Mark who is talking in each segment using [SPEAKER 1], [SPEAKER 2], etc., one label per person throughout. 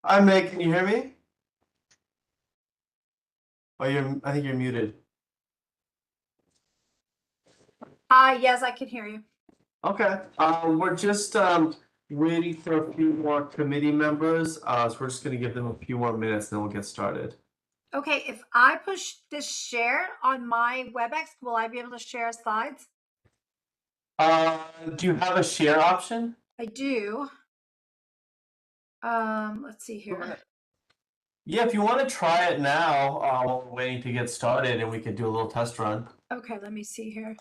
[SPEAKER 1] Hi, Meg. Can you hear me? Oh, I think you're muted.
[SPEAKER 2] Hi, yes, I can hear you.
[SPEAKER 1] Okay. We're just waiting for a few more committee members. So we're just gonna give them a few more minutes, and then we'll get started.
[SPEAKER 2] Okay, if I push this share on my WebEx, will I be able to share slides?
[SPEAKER 1] Do you have a share option?
[SPEAKER 2] I do. Let's see here.
[SPEAKER 1] Yeah, if you want to try it now, while we're waiting to get started, and we could do a little test run.
[SPEAKER 2] Okay, let me see here.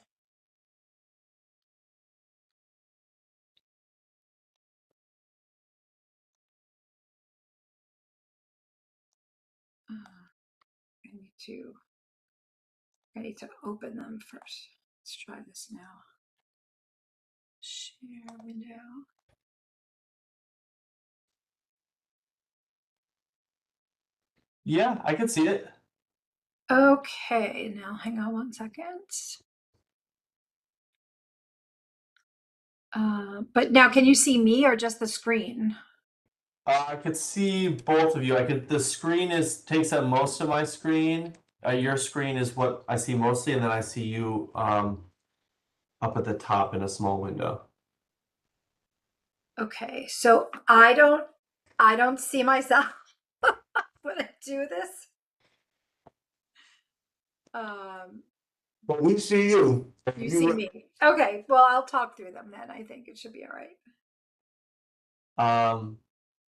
[SPEAKER 2] I need to open them first. Let's try this now. Share window.
[SPEAKER 1] Yeah, I can see it.
[SPEAKER 2] Okay, now hang on one second. But now can you see me or just the screen?
[SPEAKER 1] I could see both of you. The screen takes up most of my screen. Your screen is what I see mostly, and then I see you up at the top in a small window.
[SPEAKER 2] Okay, so I don't see myself when I do this. Um,
[SPEAKER 1] But we see you.
[SPEAKER 2] you see me. Okay, well, I'll talk through them then. I think it should be all right.
[SPEAKER 1] Um,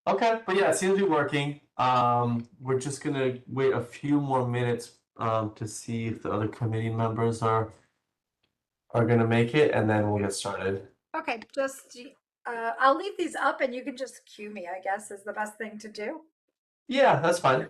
[SPEAKER 1] okay, but yeah, it seems to be working. We're just gonna wait a few more minutes to see if the other committee members are gonna make it, and then we'll get started.
[SPEAKER 2] Okay, just I'll leave these up and you can just cue me, I guess, is the best thing to do.
[SPEAKER 1] Yeah, that's fine.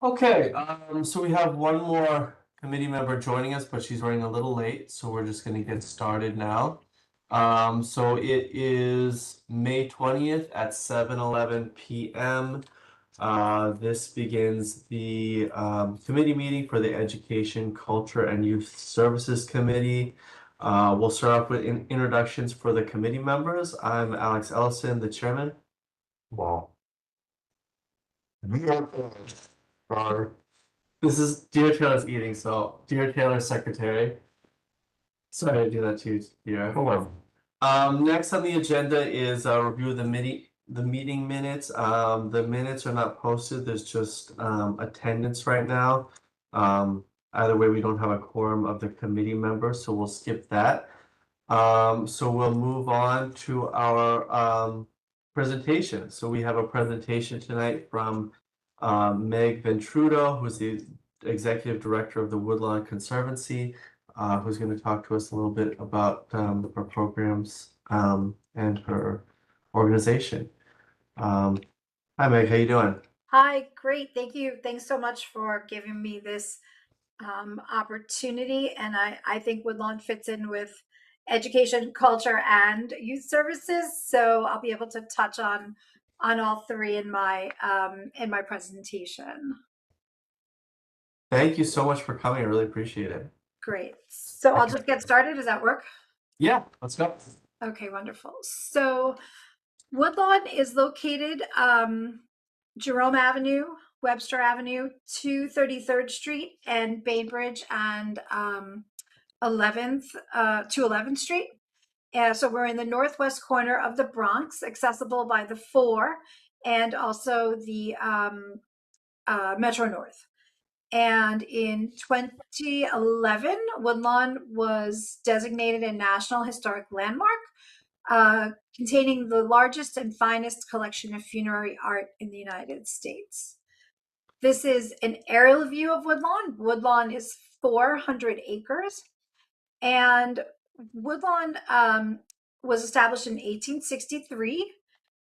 [SPEAKER 1] Okay, so we have one more committee member joining us, but she's running a little late, so we're just gonna get started now. So it is May 20th at 7:11 p.m. This begins the committee meeting for the Education, Culture, and Youth Services Committee. We'll start off with introductions for the committee members. I'm Alex Ellison, the chairman. Wow. Sorry. This is Dear Taylor's eating, so Dear Taylor's secretary. Sorry to do that to you, dear. Hello. Next on the agenda is a review of the meeting minutes. The minutes are not posted. There's just attendance right now. Either way, we don't have a quorum of the committee members, so we'll skip that. So we'll move on to our presentation. So we have a presentation tonight from Meg Ventrudo, who's the Executive Director of the Woodlawn Conservancy, who's going to talk to us a little bit about her programs and her organization. Hi Meg, how you doing?
[SPEAKER 2] Hi, great. Thank you. Thanks so much for giving me this opportunity. And I think Woodlawn fits in with education, culture, and youth services. So I'll be able to touch on all three in my presentation.
[SPEAKER 1] Thank you so much for coming. I really appreciate it.
[SPEAKER 2] Great. So I'll just get started. Does that work?
[SPEAKER 1] Yeah, let's go.
[SPEAKER 2] Okay, wonderful. So Woodlawn is located Jerome Avenue, Webster Avenue, 233rd Street, and Bainbridge and 11th to 11th Street. So we're in the northwest corner of the Bronx, accessible by the 4 and also the Metro North. And in 2011, Woodlawn was designated a National Historic Landmark, containing the largest and finest collection of funerary art in the United States. This is an aerial view of Woodlawn. Woodlawn is 400 acres, and Woodlawn was established in 1863.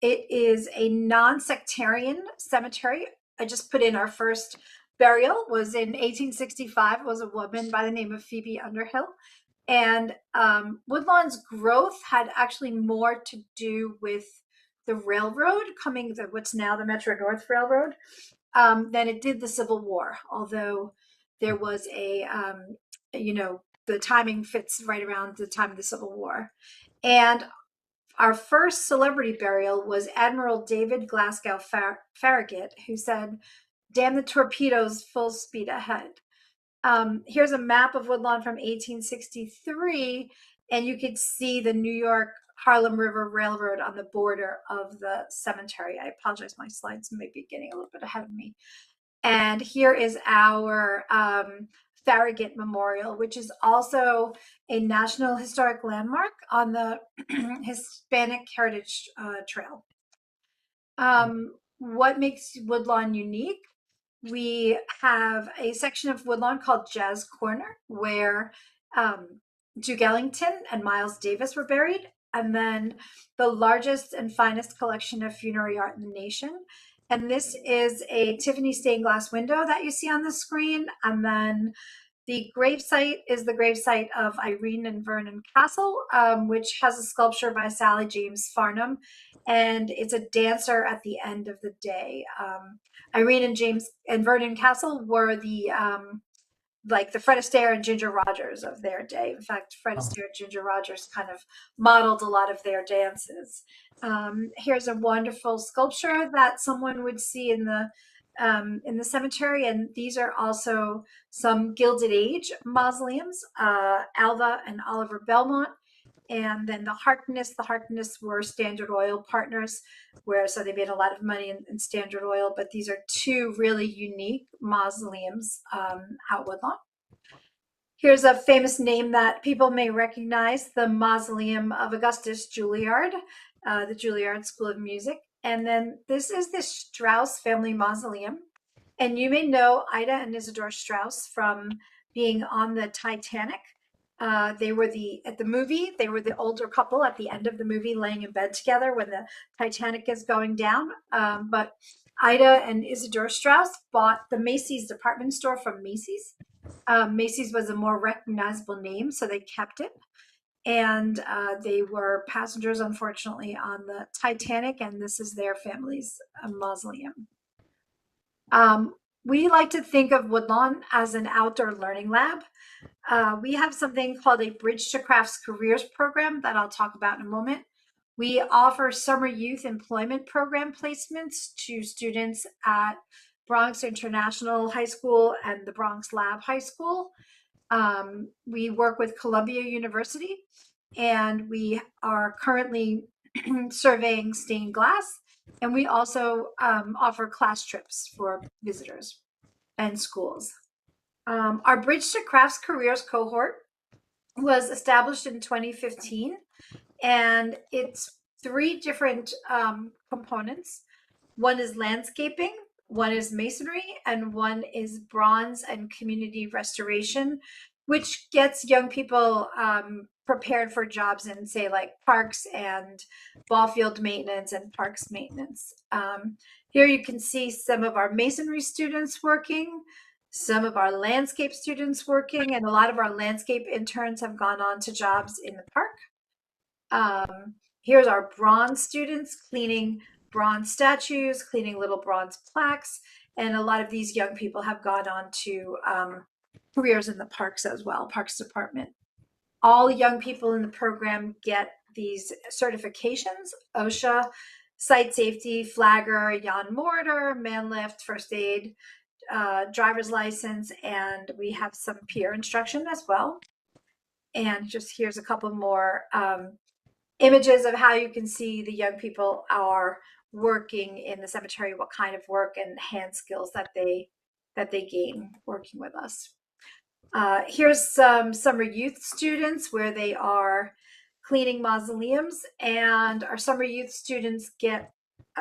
[SPEAKER 2] It is a non-sectarian cemetery. I just put in our first burial was in 1865. It was a woman by the name of Phoebe Underhill. And Woodlawn's growth had actually more to do with the railroad coming, what's now the Metro North Railroad, than it did the Civil War. Although there was the timing fits right around the time of the Civil War. And our first celebrity burial was Admiral David Glasgow Farragut, who said, "Damn the torpedoes, full speed ahead." Here's a map of Woodlawn from 1863, and you could see the New York Harlem River Railroad on the border of the cemetery. I apologize, my slides may be getting a little bit ahead of me. And here is our Farragut Memorial, which is also a National Historic Landmark on the Hispanic Heritage Trail. What makes Woodlawn unique? We have a section of Woodlawn called Jazz Corner, where Duke Ellington and Miles Davis were buried, and then the largest and finest collection of funerary art in the nation. And this is a Tiffany stained glass window that you see on the screen. And then the gravesite is the gravesite of Irene and Vernon Castle, which has a sculpture by Sally James Farnham. And it's a dancer at the end of the day. Irene and Vernon Castle were the like the Fred Astaire and Ginger Rogers of their day. In fact, Fred Astaire and Ginger Rogers kind of modeled a lot of their dances. Here's a wonderful sculpture that someone would see in the cemetery, and these are also some Gilded Age mausoleums, Alva and Oliver Belmont. And then the Harkness were Standard Oil partners, so they made a lot of money in Standard Oil. But these are two really unique mausoleums at Woodlawn. Here's a famous name that people may recognize: the Mausoleum of Augustus Juilliard, the Juilliard School of Music. And then this is the Strauss family mausoleum. And you may know Ida and Isidore Strauss from being on the Titanic. They were at the movie, they were the older couple at the end of the movie laying in bed together when the Titanic is going down. But Ida and Isidore Strauss bought the Macy's department store from Macy's. Macy's was a more recognizable name, so they kept it. And they were passengers, unfortunately, on the Titanic, and this is their family's mausoleum. We like to think of Woodlawn as an outdoor learning lab. We have something called a Bridge to Crafts Careers program that I'll talk about in a moment. We offer summer youth employment program placements to students at Bronx International High School and the Bronx Lab High School. We work with Columbia University, and we are currently surveying stained glass. And we also offer class trips for visitors and schools. Our Bridge to Crafts Careers cohort was established in 2015, and it's three different components. One is landscaping, one is masonry, and one is bronze and community restoration, which gets young people prepared for jobs in, say, like parks and ball field maintenance and parks maintenance. Here you can see some of our masonry students working, some of our landscape students working, and a lot of our landscape interns have gone on to jobs in the park. Here's our bronze students cleaning bronze statues, cleaning little bronze plaques, and a lot of these young people have gone on to careers in the parks as well, Parks Department. All young people in the program get these certifications: OSHA, Site Safety, Flagger, Jan Mortar, Manlift, First Aid, driver's license, and we have some peer instruction as well. And just here's a couple more images of how you can see the young people are working in the cemetery, what kind of work and hand skills that they gain working with us. Here's some summer youth students where they are cleaning mausoleums, and our summer youth students get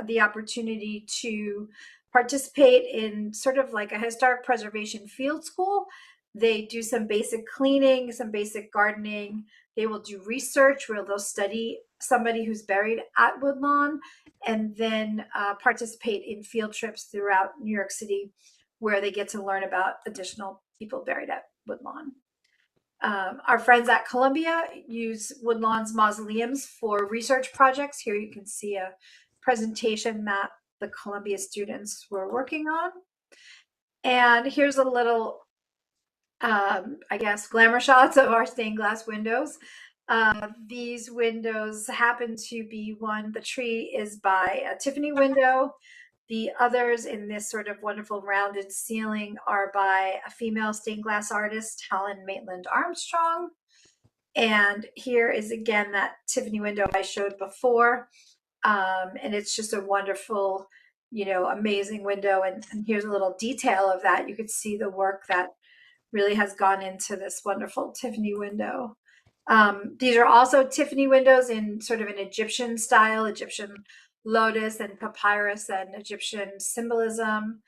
[SPEAKER 2] the opportunity to participate in sort of like a historic preservation field school. They do some basic cleaning, some basic gardening. They will do research where they'll study somebody who's buried at Woodlawn, and then participate in field trips throughout New York City where they get to learn about additional people buried at Woodlawn. Our friends at Columbia use Woodlawn's mausoleums for research projects. Here you can see a presentation that the Columbia students were working on. And here's a little, I guess, glamour shots of our stained glass windows. These windows happen to be one, the tree is by a Tiffany window. The others in this sort of wonderful rounded ceiling are by a female stained glass artist, Helen Maitland Armstrong. And here is again that Tiffany window I showed before. And it's just a wonderful, amazing window. And here's a little detail of that. You could see the work that really has gone into this wonderful Tiffany window. These are also Tiffany windows in sort of an Egyptian style, Egyptian lotus and papyrus and Egyptian symbolism.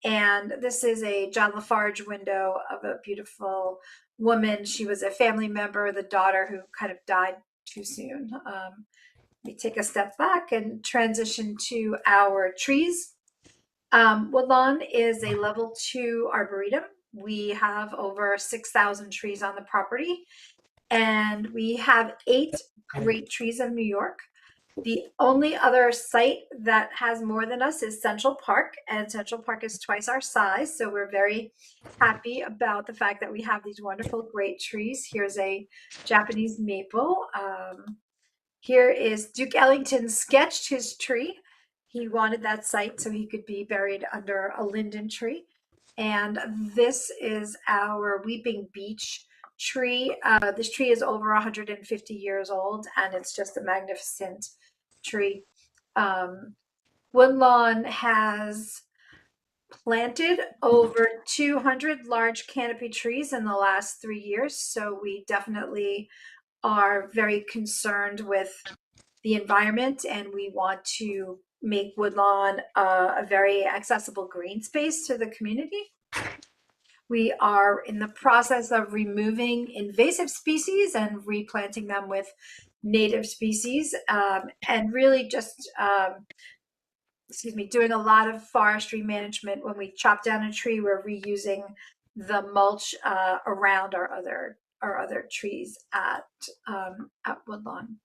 [SPEAKER 2] And this is a John Lafarge window of a beautiful woman. She was a family member, the daughter who kind of died too soon. We take a step back and transition to our trees. Woodlawn is a level 2 arboretum. We have over 6,000 trees on the property, and we have 8 great trees of New York. The only other site that has more than us is Central Park, and Central Park is twice our size. So we're very happy about the fact that we have these wonderful great trees. Here's a Japanese maple. Here is Duke Ellington sketched his tree. He wanted that site so he could be buried under a linden tree. And this is our Weeping Beech tree. This tree is over 150 years old, and it's just a magnificent tree. Woodlawn has planted over 200 large canopy trees in the last 3 years, so we definitely are very concerned with the environment, and we want to make Woodlawn a very accessible green space to the community. We are in the process of removing invasive species and replanting them with native species, and really just excuse me, doing a lot of forestry management. When we chop down a tree, we're reusing the mulch around our other trees at Woodlawn.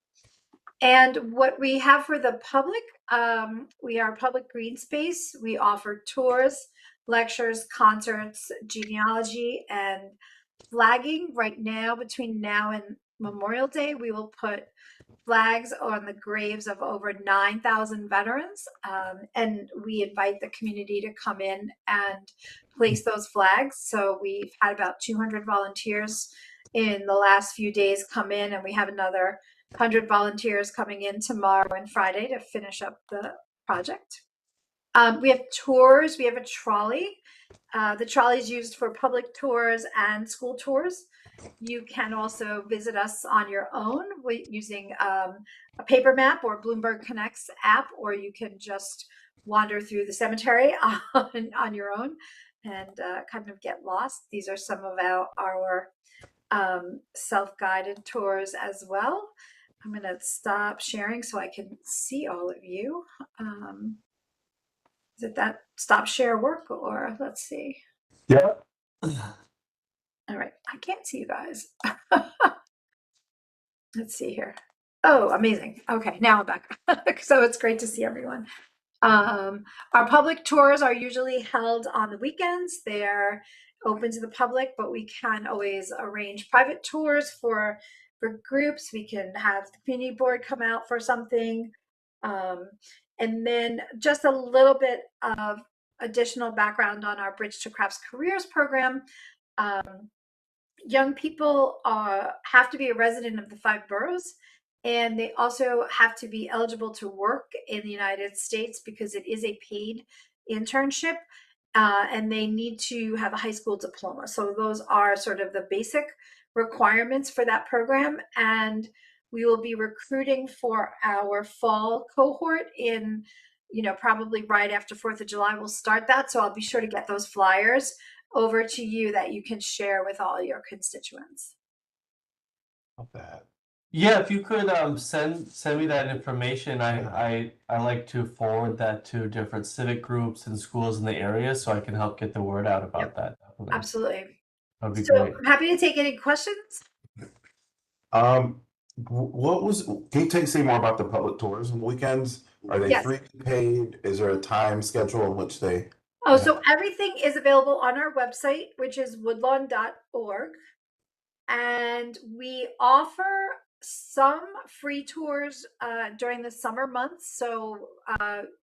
[SPEAKER 2] And what we have for the public, we are public green space. We offer tours, lectures, concerts, genealogy, and flagging. Right now, between now and Memorial Day, we will put flags on the graves of over 9,000 veterans. And we invite the community to come in and place those flags. So we've had about 200 volunteers in the last few days come in, and we have another 100 volunteers coming in tomorrow and Friday to finish up the project. We have tours. We have a trolley. The trolley is used for public tours and school tours. You can also visit us on your own using a paper map or Bloomberg Connects app, or you can just wander through the cemetery on your own and kind of get lost. These are some of our self-guided tours as well. I'm going to stop sharing so I can see all of you. Did that stop share work, or let's see?
[SPEAKER 3] Yeah.
[SPEAKER 2] All right, I can't see you guys. Let's see here. Oh, amazing. Okay, now I'm back. So it's great to see everyone. Our public tours are usually held on the weekends. They're open to the public, but we can always arrange private tours for groups. We can have the community board come out for something. And then just a little bit of additional background on our Bridge to Crafts Careers program. Young people have to be a resident of the 5 boroughs, and they also have to be eligible to work in the United States because it is a paid internship, and they need to have a high school diploma. So those are sort of the basic requirements for that program. And we will be recruiting for our fall cohort in, probably right after 4th of July, we'll start that. So I'll be sure to get those flyers over to you that you can share with all your constituents.
[SPEAKER 3] Love that.
[SPEAKER 1] Yeah, if you could send me that information, I like to forward that to different civic groups and schools in the area so I can help get the word out about that. Definitely.
[SPEAKER 2] Absolutely.
[SPEAKER 1] That'd be
[SPEAKER 2] So
[SPEAKER 1] great.
[SPEAKER 2] I'm happy to take any questions.
[SPEAKER 3] Can you say more about the public tours on the weekends? Are they
[SPEAKER 2] Yes.
[SPEAKER 3] free, paid? Is there a time schedule in which they?
[SPEAKER 2] Oh, so everything is available on our website, which is woodlawn.org. And we offer some free tours during the summer months. So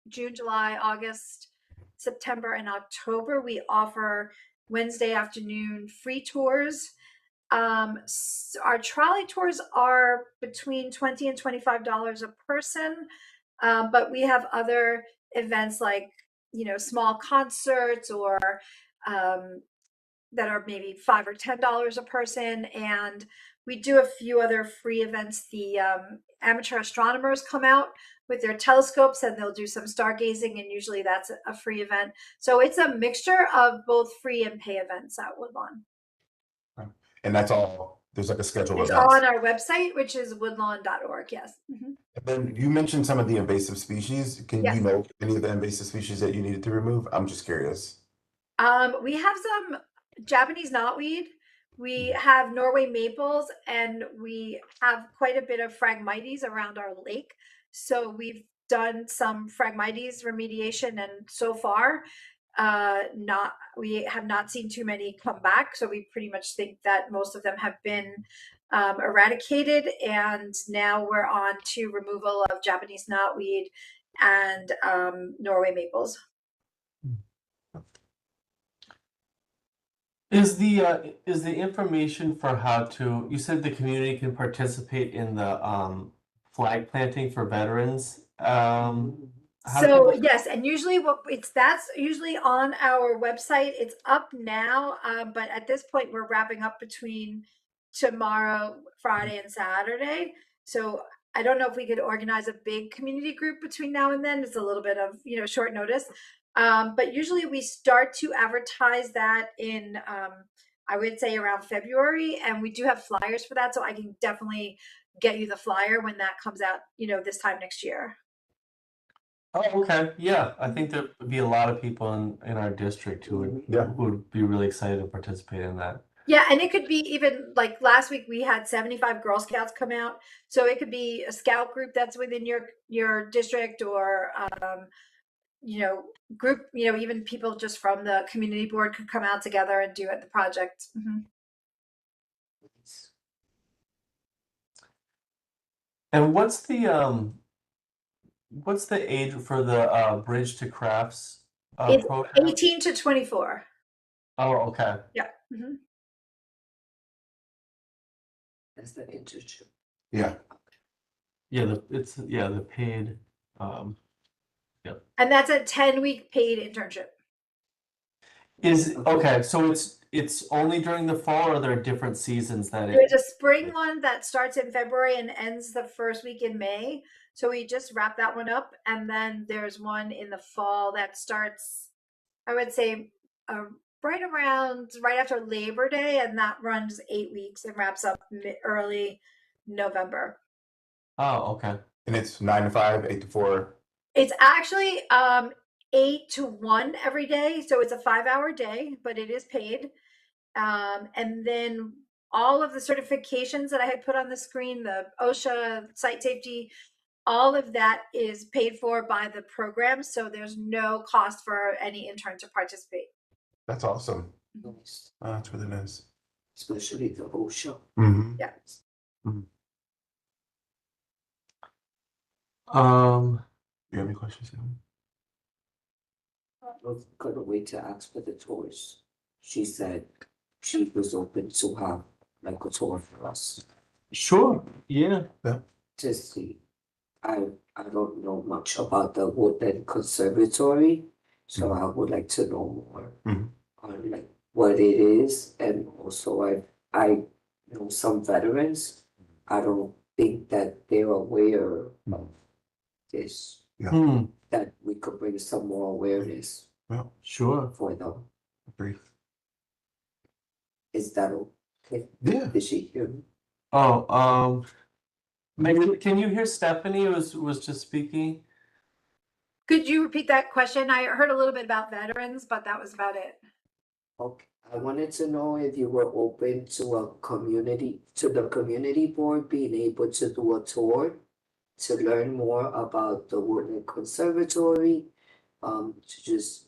[SPEAKER 2] June, July, August, September, and October, we offer Wednesday afternoon free tours. Our trolley tours are between $20 and $25 a person, but we have other events like, small concerts or that are maybe $5 or $10 a person. And we do a few other free events. The amateur astronomers come out with their telescopes and they'll do some stargazing, and usually that's a free event. So it's a mixture of both free and pay events at Woodlawn.
[SPEAKER 3] And that's all. There's like a schedule of
[SPEAKER 2] It's all on
[SPEAKER 3] events.
[SPEAKER 2] our website, which is woodlawn.org. Yes.
[SPEAKER 3] And then you mentioned some of the invasive species. Can
[SPEAKER 2] Yes.
[SPEAKER 3] you know any of the invasive species that you needed to remove? I'm just curious.
[SPEAKER 2] We have some Japanese knotweed. We have Norway maples, and we have quite a bit of Phragmites around our lake. So we've done some Phragmites remediation, and so far, we have not seen too many come back. So we pretty much think that most of them have been eradicated, and now we're on to removal of Japanese knotweed and Norway maples.
[SPEAKER 1] Is the information for how to, you said the community can participate in the flag planting for veterans.
[SPEAKER 2] So yes, and usually that's usually on our website. It's up now, but at this point we're wrapping up between tomorrow, Friday, and Saturday. So I don't know if we could organize a big community group between now and then. It's a little bit of short notice, but usually we start to advertise that in I would say around February, and we do have flyers for that. So I can definitely get you the flyer when that comes out, this time next year.
[SPEAKER 1] Oh, okay, yeah, I think there would be a lot of people in our district
[SPEAKER 3] Yeah.
[SPEAKER 1] who would be really excited to participate in that.
[SPEAKER 2] Yeah, and it could be even like last week we had 75 Girl Scouts come out. So it could be a scout group that's within your district or group, even people just from the community board could come out together and do the project.
[SPEAKER 1] And what's the age for the Bridge to Crafts
[SPEAKER 2] It's
[SPEAKER 1] program?
[SPEAKER 2] 18 to 24.
[SPEAKER 1] Oh, okay.
[SPEAKER 2] Yeah. Mhm.
[SPEAKER 4] That's the internship.
[SPEAKER 3] Yeah.
[SPEAKER 1] Yeah, the paid. Um,
[SPEAKER 2] And that's a 10-week paid internship.
[SPEAKER 1] okay. So it's only during the fall, or are there different seasons that it?
[SPEAKER 2] There's a spring one that starts in February and ends the first week in May. So we just wrapped that one up. And then there's one in the fall that starts, I would say, right after Labor Day. And that runs 8 weeks and wraps up early November.
[SPEAKER 1] Oh, okay.
[SPEAKER 3] And it's 9 to 5, 8 to 4.
[SPEAKER 2] It's actually 8 to 1 every day. So it's a 5-hour day, but it is paid. And then all of the certifications that I had put on the screen, the OSHA, site safety, all of that is paid for by the program. So there's no cost for any intern to participate.
[SPEAKER 3] That's awesome.
[SPEAKER 4] Nice.
[SPEAKER 3] That's really nice.
[SPEAKER 4] Especially the OSHA.
[SPEAKER 3] Mm-hmm.
[SPEAKER 2] Yeah.
[SPEAKER 3] You have any questions? Sam?
[SPEAKER 4] I was gonna wait to ask for the tours. She said she was open to have like a tour for us
[SPEAKER 1] Sure. Yeah.
[SPEAKER 4] to see. I don't know much about the Woodland Conservatory, so I would like to know more
[SPEAKER 3] Mhm.
[SPEAKER 4] on like what it is, and also I know some veterans. I don't think that they're aware of this,
[SPEAKER 1] Hmm.
[SPEAKER 4] that we could bring some more awareness
[SPEAKER 3] Yeah,
[SPEAKER 1] Sure.
[SPEAKER 4] for them.
[SPEAKER 3] agree.
[SPEAKER 4] Is that okay?
[SPEAKER 3] Yeah.
[SPEAKER 4] Did she hear me?
[SPEAKER 1] Oh, maybe can you hear Stephanie was just speaking?
[SPEAKER 2] Could you repeat that question? I heard a little bit about veterans, but that was about it.
[SPEAKER 4] Okay, I wanted to know if you were open to the community board being able to do a tour to learn more about the Woodland Conservatory, to just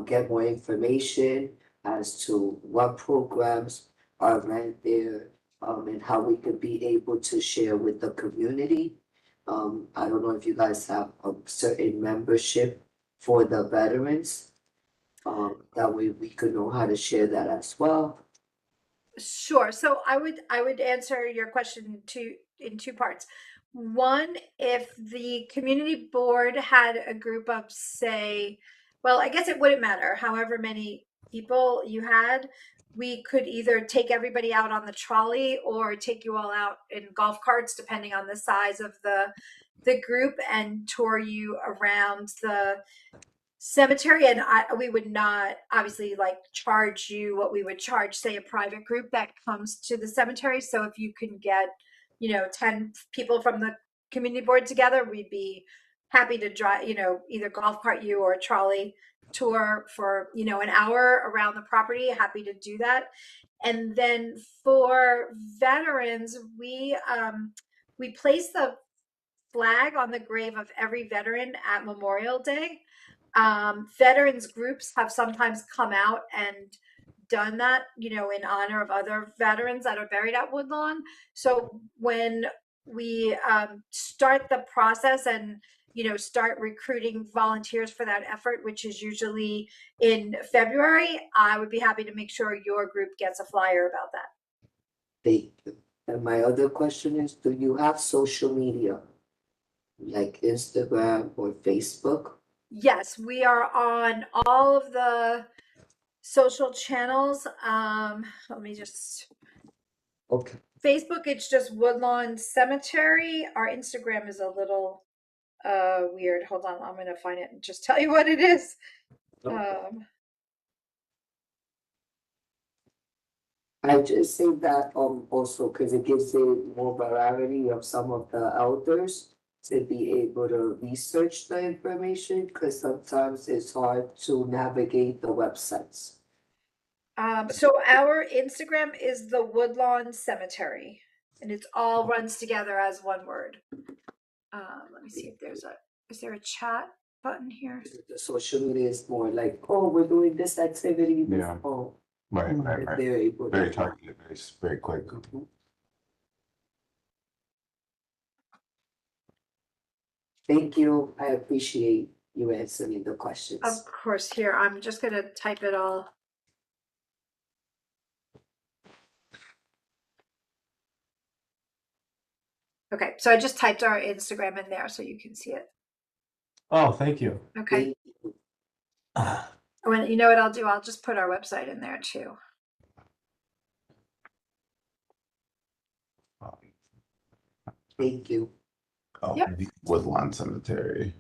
[SPEAKER 4] get more information as to what programs are ran there, and how we could be able to share with the community. I don't know if you guys have a certain membership for the veterans. That way we could know how to share that as well.
[SPEAKER 2] Sure. So I would answer your question in two parts. One, if the community board had a group of, say, well, I guess it wouldn't matter, however many people you had, we could either take everybody out on the trolley or take you all out in golf carts, depending on the size of the group, and tour you around the cemetery. And we would not obviously like charge you what we would charge, say, a private group that comes to the cemetery. So if you can get 10 people from the community board together, we'd be happy to drive, either golf cart you or a trolley tour for an hour around the property. Happy to do that. And then for veterans, we place the flag on the grave of every veteran at Memorial Day. Veterans groups have sometimes come out and done that, in honor of other veterans that are buried at Woodlawn. So when we start the process and start recruiting volunteers for that effort, which is usually in February, I would be happy to make sure your group gets a flyer about that.
[SPEAKER 4] And my other question is, do you have social media? Like Instagram or Facebook?
[SPEAKER 2] Yes, we are on all of the social channels. Let me just
[SPEAKER 4] Okay.
[SPEAKER 2] Facebook, it's just Woodlawn Cemetery. Our Instagram is a little weird. Hold on, I'm gonna find it and just tell you what it is.
[SPEAKER 4] I just think that also because it gives it more variety of some of the elders to be able to research the information? Because sometimes it's hard to navigate the websites.
[SPEAKER 2] So our Instagram is the Woodlawn Cemetery, and it's all runs together as one word. Let me see if is there a chat button here?
[SPEAKER 4] The social media is more like, oh, we're doing this activity.
[SPEAKER 3] Yeah.
[SPEAKER 4] Oh,
[SPEAKER 3] Right,
[SPEAKER 4] if
[SPEAKER 3] right, right.
[SPEAKER 4] they're able
[SPEAKER 3] Very
[SPEAKER 4] to.
[SPEAKER 3] targeted, very quick.
[SPEAKER 4] Thank you. I appreciate you answering the questions.
[SPEAKER 2] Of course, here, I'm just gonna type it all. Okay, so I just typed our Instagram in there so you can see it.
[SPEAKER 1] Oh, thank you.
[SPEAKER 2] Okay.
[SPEAKER 4] Thank you.
[SPEAKER 2] When you know what I'll do, I'll just put our website in there too.
[SPEAKER 4] Thank you.
[SPEAKER 3] Oh,
[SPEAKER 2] Yep.
[SPEAKER 3] the Woodlawn Cemetery.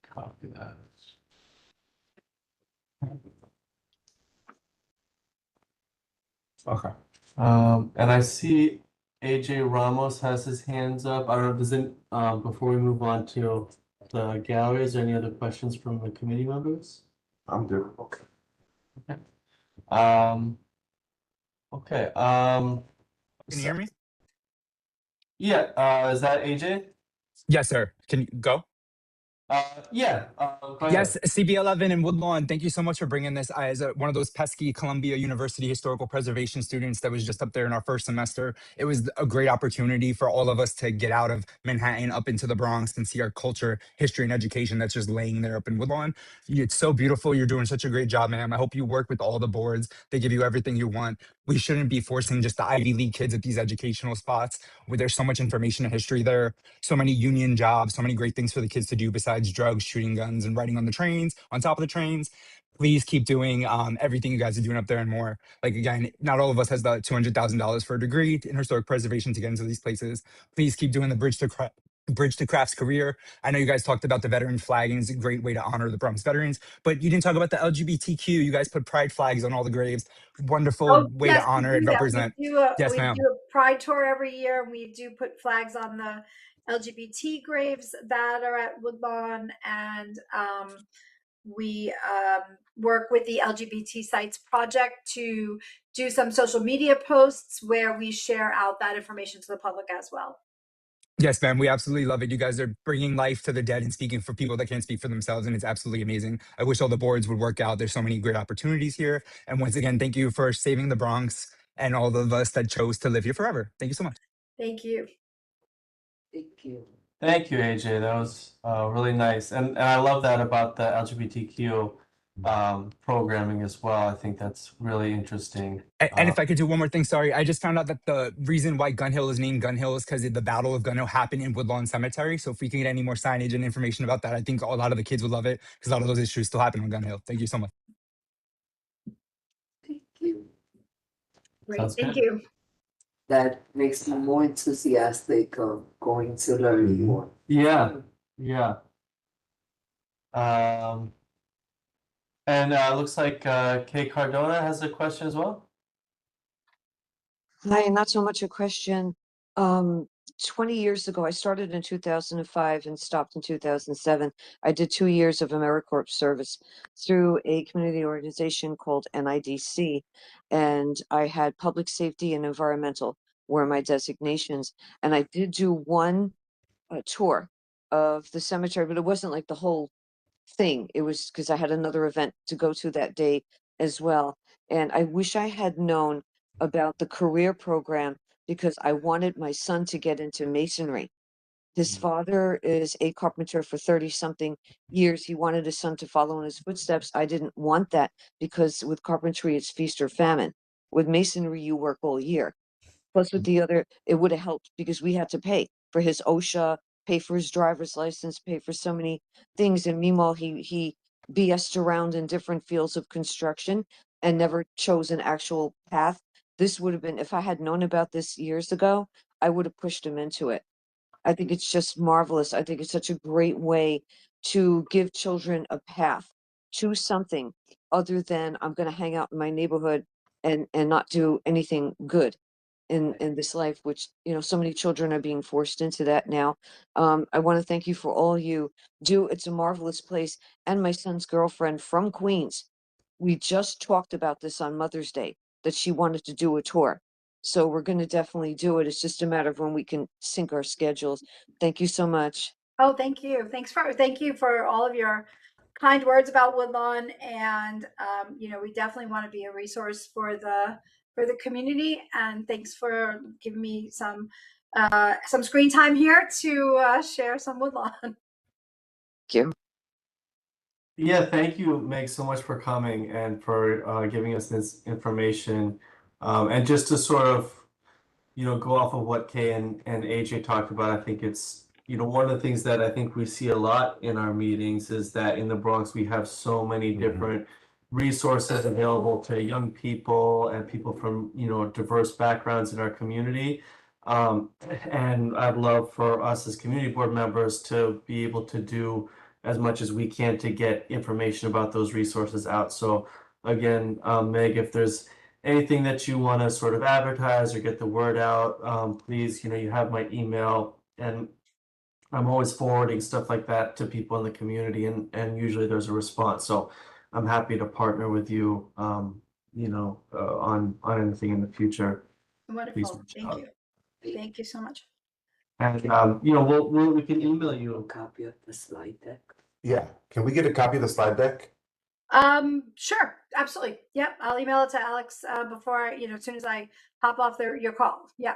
[SPEAKER 1] Copy that. Okay. And I see AJ Ramos has his hands up. I don't know, does it, before we move on to the gallery, is there any other questions from the committee members?
[SPEAKER 3] I'm good. Okay.
[SPEAKER 1] Um, okay,
[SPEAKER 5] Can you hear me?
[SPEAKER 1] yeah, is that AJ?
[SPEAKER 5] Yes, sir. Can you go?
[SPEAKER 1] Yeah, go ahead.
[SPEAKER 5] Yes, CB11 and Woodlawn, thank you so much for bringing this. I, as one of those pesky Columbia University historical preservation students that was just up there in our first semester, it was a great opportunity for all of us to get out of Manhattan up into the Bronx and see our culture, history, and education that's just laying there up in Woodlawn. It's so beautiful. You're doing such a great job, ma'am. I hope you work with all the boards. They give you everything you want. We shouldn't be forcing just the Ivy League kids at these educational spots where there's so much information and history there, so many union jobs, so many great things for the kids to do besides drugs, shooting guns, and riding on the trains, on top of the trains. Please keep doing everything you guys are doing up there and more. Like, again, not all of us has the $200,000 for a degree in historic preservation to get into these places. Please keep doing the Bridge to Crafts career. I know you guys talked about the veteran flag, and it's a great way to honor the Bronx veterans, but you didn't talk about the LGBTQ. You guys put pride flags on all the graves. Wonderful way to
[SPEAKER 2] Yes, we
[SPEAKER 5] honor and
[SPEAKER 2] do that.
[SPEAKER 5] represent. Yes,
[SPEAKER 2] We
[SPEAKER 5] ma'am.
[SPEAKER 2] do a pride tour every year, and we do put flags on the LGBT graves that are at Woodlawn, and we work with the LGBT Sites Project to do some social media posts where we share out that information to the public as well.
[SPEAKER 5] Yes, ma'am. We absolutely love it. You guys are bringing life to the dead and speaking for people that can't speak for themselves, and it's absolutely amazing. I wish all the boards would work out. There's so many great opportunities here. And once again, thank you for saving the Bronx and all of us that chose to live here forever. Thank you so much.
[SPEAKER 2] Thank you.
[SPEAKER 4] Thank you.
[SPEAKER 1] Thank you, AJ. That was really nice, and I love that about the LGBTQ programming as well. I think that's really interesting.
[SPEAKER 5] And if I could do one more thing, sorry, I just found out that the reason why Gun Hill is named Gun Hill is because the Battle of Gun Hill happened in Woodlawn Cemetery. So if we can get any more signage and information about that, I think a lot of the kids would love it because a lot of those issues still happen on Gun Hill. Thank you so much.
[SPEAKER 4] Thank you.
[SPEAKER 2] Great.
[SPEAKER 1] Sounds
[SPEAKER 2] Thank
[SPEAKER 1] good.
[SPEAKER 2] you.
[SPEAKER 4] That makes me more enthusiastic of going to learn
[SPEAKER 3] Mhm.
[SPEAKER 4] more.
[SPEAKER 1] Yeah, yeah. And looks like Kay Cardona has a question as well.
[SPEAKER 6] Hi, not so much a question. 20 years ago, I started in 2005 and stopped in 2007. I did 2 years of AmeriCorps service through a community organization called NIDC, and I had public safety and environmental were my designations. And I did do one tour of the cemetery, but it wasn't like the whole thing. It was because I had another event to go to that day as well. And I wish I had known about the career program because I wanted my son to get into masonry. His father is a carpenter for 30 something years. He wanted his son to follow in his footsteps. I didn't want that because with carpentry, it's feast or famine. With masonry, you work all year. Plus with the other, it would have helped because we had to pay for his OSHA, pay for his driver's license, pay for so many things. And meanwhile, he BS'd around in different fields of construction and never chose an actual path. This would have been, if I had known about this years ago, I would have pushed him into it. I think it's just marvelous. I think it's such a great way to give children a path to something other than I'm going to hang out in my neighborhood and not do anything good. in this life, which, you know, so many children are being forced into that now. I want to thank you for all you do. It's a marvelous place. And my son's girlfriend from Queens, we just talked about this on Mother's Day, that she wanted to do a tour. So we're going to definitely do it. It's just a matter of when we can sync our schedules. Thank you so much.
[SPEAKER 2] Oh, thank you. Thank you for all of your kind words about Woodlawn. And, you know, we definitely want to be a resource for the community. And thanks for giving me some screen time here to share some Woodlawn.
[SPEAKER 6] Thank you.
[SPEAKER 1] Yeah, thank you, Meg, so much for coming and for giving us this information. And just to sort of, you know, go off of what Kay and AJ talked about, I think it's, you know, one of the things that I think we see a lot in our meetings is that in the Bronx, we have so many different resources available to young people and people from, you know, diverse backgrounds in our community. And I'd love for us as community board members to be able to do as much as we can to get information about those resources out. So again, Meg, if there's anything that you want to sort of advertise or get the word out, please, you know, you have my email, and I'm always forwarding stuff like that to people in the community, and usually there's a response. So I'm happy to partner with you, you know, on anything in the future.
[SPEAKER 2] Wonderful.
[SPEAKER 1] reach
[SPEAKER 2] Thank
[SPEAKER 1] out.
[SPEAKER 2] you. Thank you so much.
[SPEAKER 1] And you know, we can email
[SPEAKER 4] A
[SPEAKER 1] you.
[SPEAKER 4] copy of the slide deck.
[SPEAKER 3] Yeah, can we get a copy of the slide deck?
[SPEAKER 2] Sure, absolutely. Yep, I'll email it to Alex before, you know, as soon as I hop off your call. Yeah.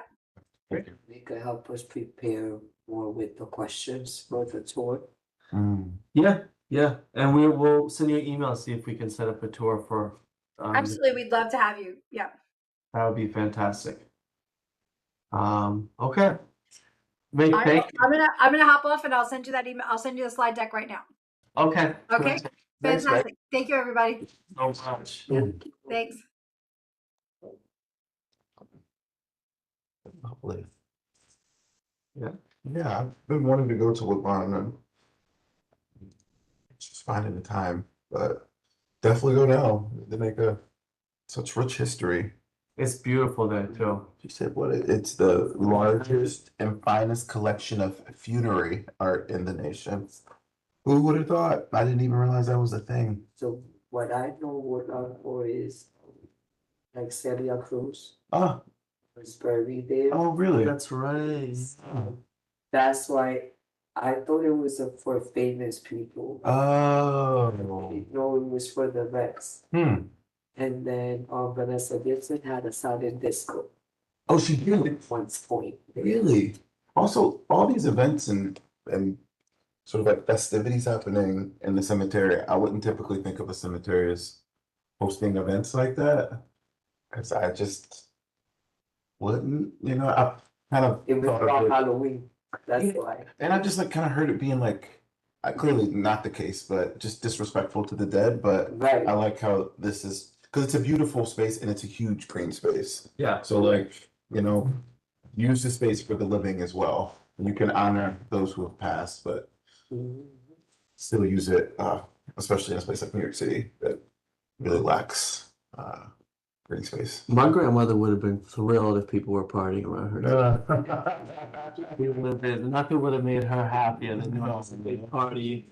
[SPEAKER 3] Thank you.
[SPEAKER 4] They could help us prepare more with the questions for the tour.
[SPEAKER 1] Yeah, and we will send you an email, see if we can set up a tour for.
[SPEAKER 2] Absolutely, we'd love to have you. Yeah.
[SPEAKER 1] That would be fantastic. Okay. Meg,
[SPEAKER 2] All right,
[SPEAKER 1] thank you.
[SPEAKER 2] I'm gonna hop off and I'll send you that email. I'll send you the slide deck right now.
[SPEAKER 1] Okay.
[SPEAKER 2] Okay.
[SPEAKER 1] Thanks,
[SPEAKER 2] Fantastic. Thank you, everybody.
[SPEAKER 1] so much.
[SPEAKER 2] Thanks.
[SPEAKER 3] Lovely.
[SPEAKER 1] Yeah.
[SPEAKER 3] Yeah, I've been wanting to go to Woodlawn and just finding the time, but definitely go now. They make such rich history.
[SPEAKER 1] It's beautiful there too.
[SPEAKER 3] She said, "What? It's the largest and finest collection of funerary art in the nation." Who would have thought? I didn't even realize that was a thing.
[SPEAKER 4] So what I know Woodlawn for is like Celia Cruz
[SPEAKER 3] Ah,
[SPEAKER 4] was buried there.
[SPEAKER 3] oh, really?
[SPEAKER 1] That's right.
[SPEAKER 4] That's why I thought it was for famous people.
[SPEAKER 3] Oh,
[SPEAKER 4] No, it was for the vets.
[SPEAKER 3] hmm.
[SPEAKER 4] And then Vanessa Gibson had a silent disco
[SPEAKER 3] Oh, she did.
[SPEAKER 4] at one point.
[SPEAKER 3] Really? Also, all these events and sort of like festivities happening in the cemetery, I wouldn't typically think of a cemetery as hosting events like that. Because I just wouldn't, you know, I kind of
[SPEAKER 4] It was
[SPEAKER 3] thought of
[SPEAKER 4] about
[SPEAKER 3] it.
[SPEAKER 4] Halloween. That's
[SPEAKER 3] Yeah.
[SPEAKER 4] why.
[SPEAKER 3] And I just like kind of heard it being like, clearly not the case, but just disrespectful to the dead. But
[SPEAKER 4] Right.
[SPEAKER 3] I like how this is because it's a beautiful space and it's a huge green space.
[SPEAKER 1] Yeah.
[SPEAKER 3] So like, you know, use the space for the living as well. You can honor those who have passed, but
[SPEAKER 4] Mhm.
[SPEAKER 3] still use it, especially in a place like New York City that really lacks green space.
[SPEAKER 1] My grandmother would have been thrilled if people were partying around her. Nothing would have made her happier than a big party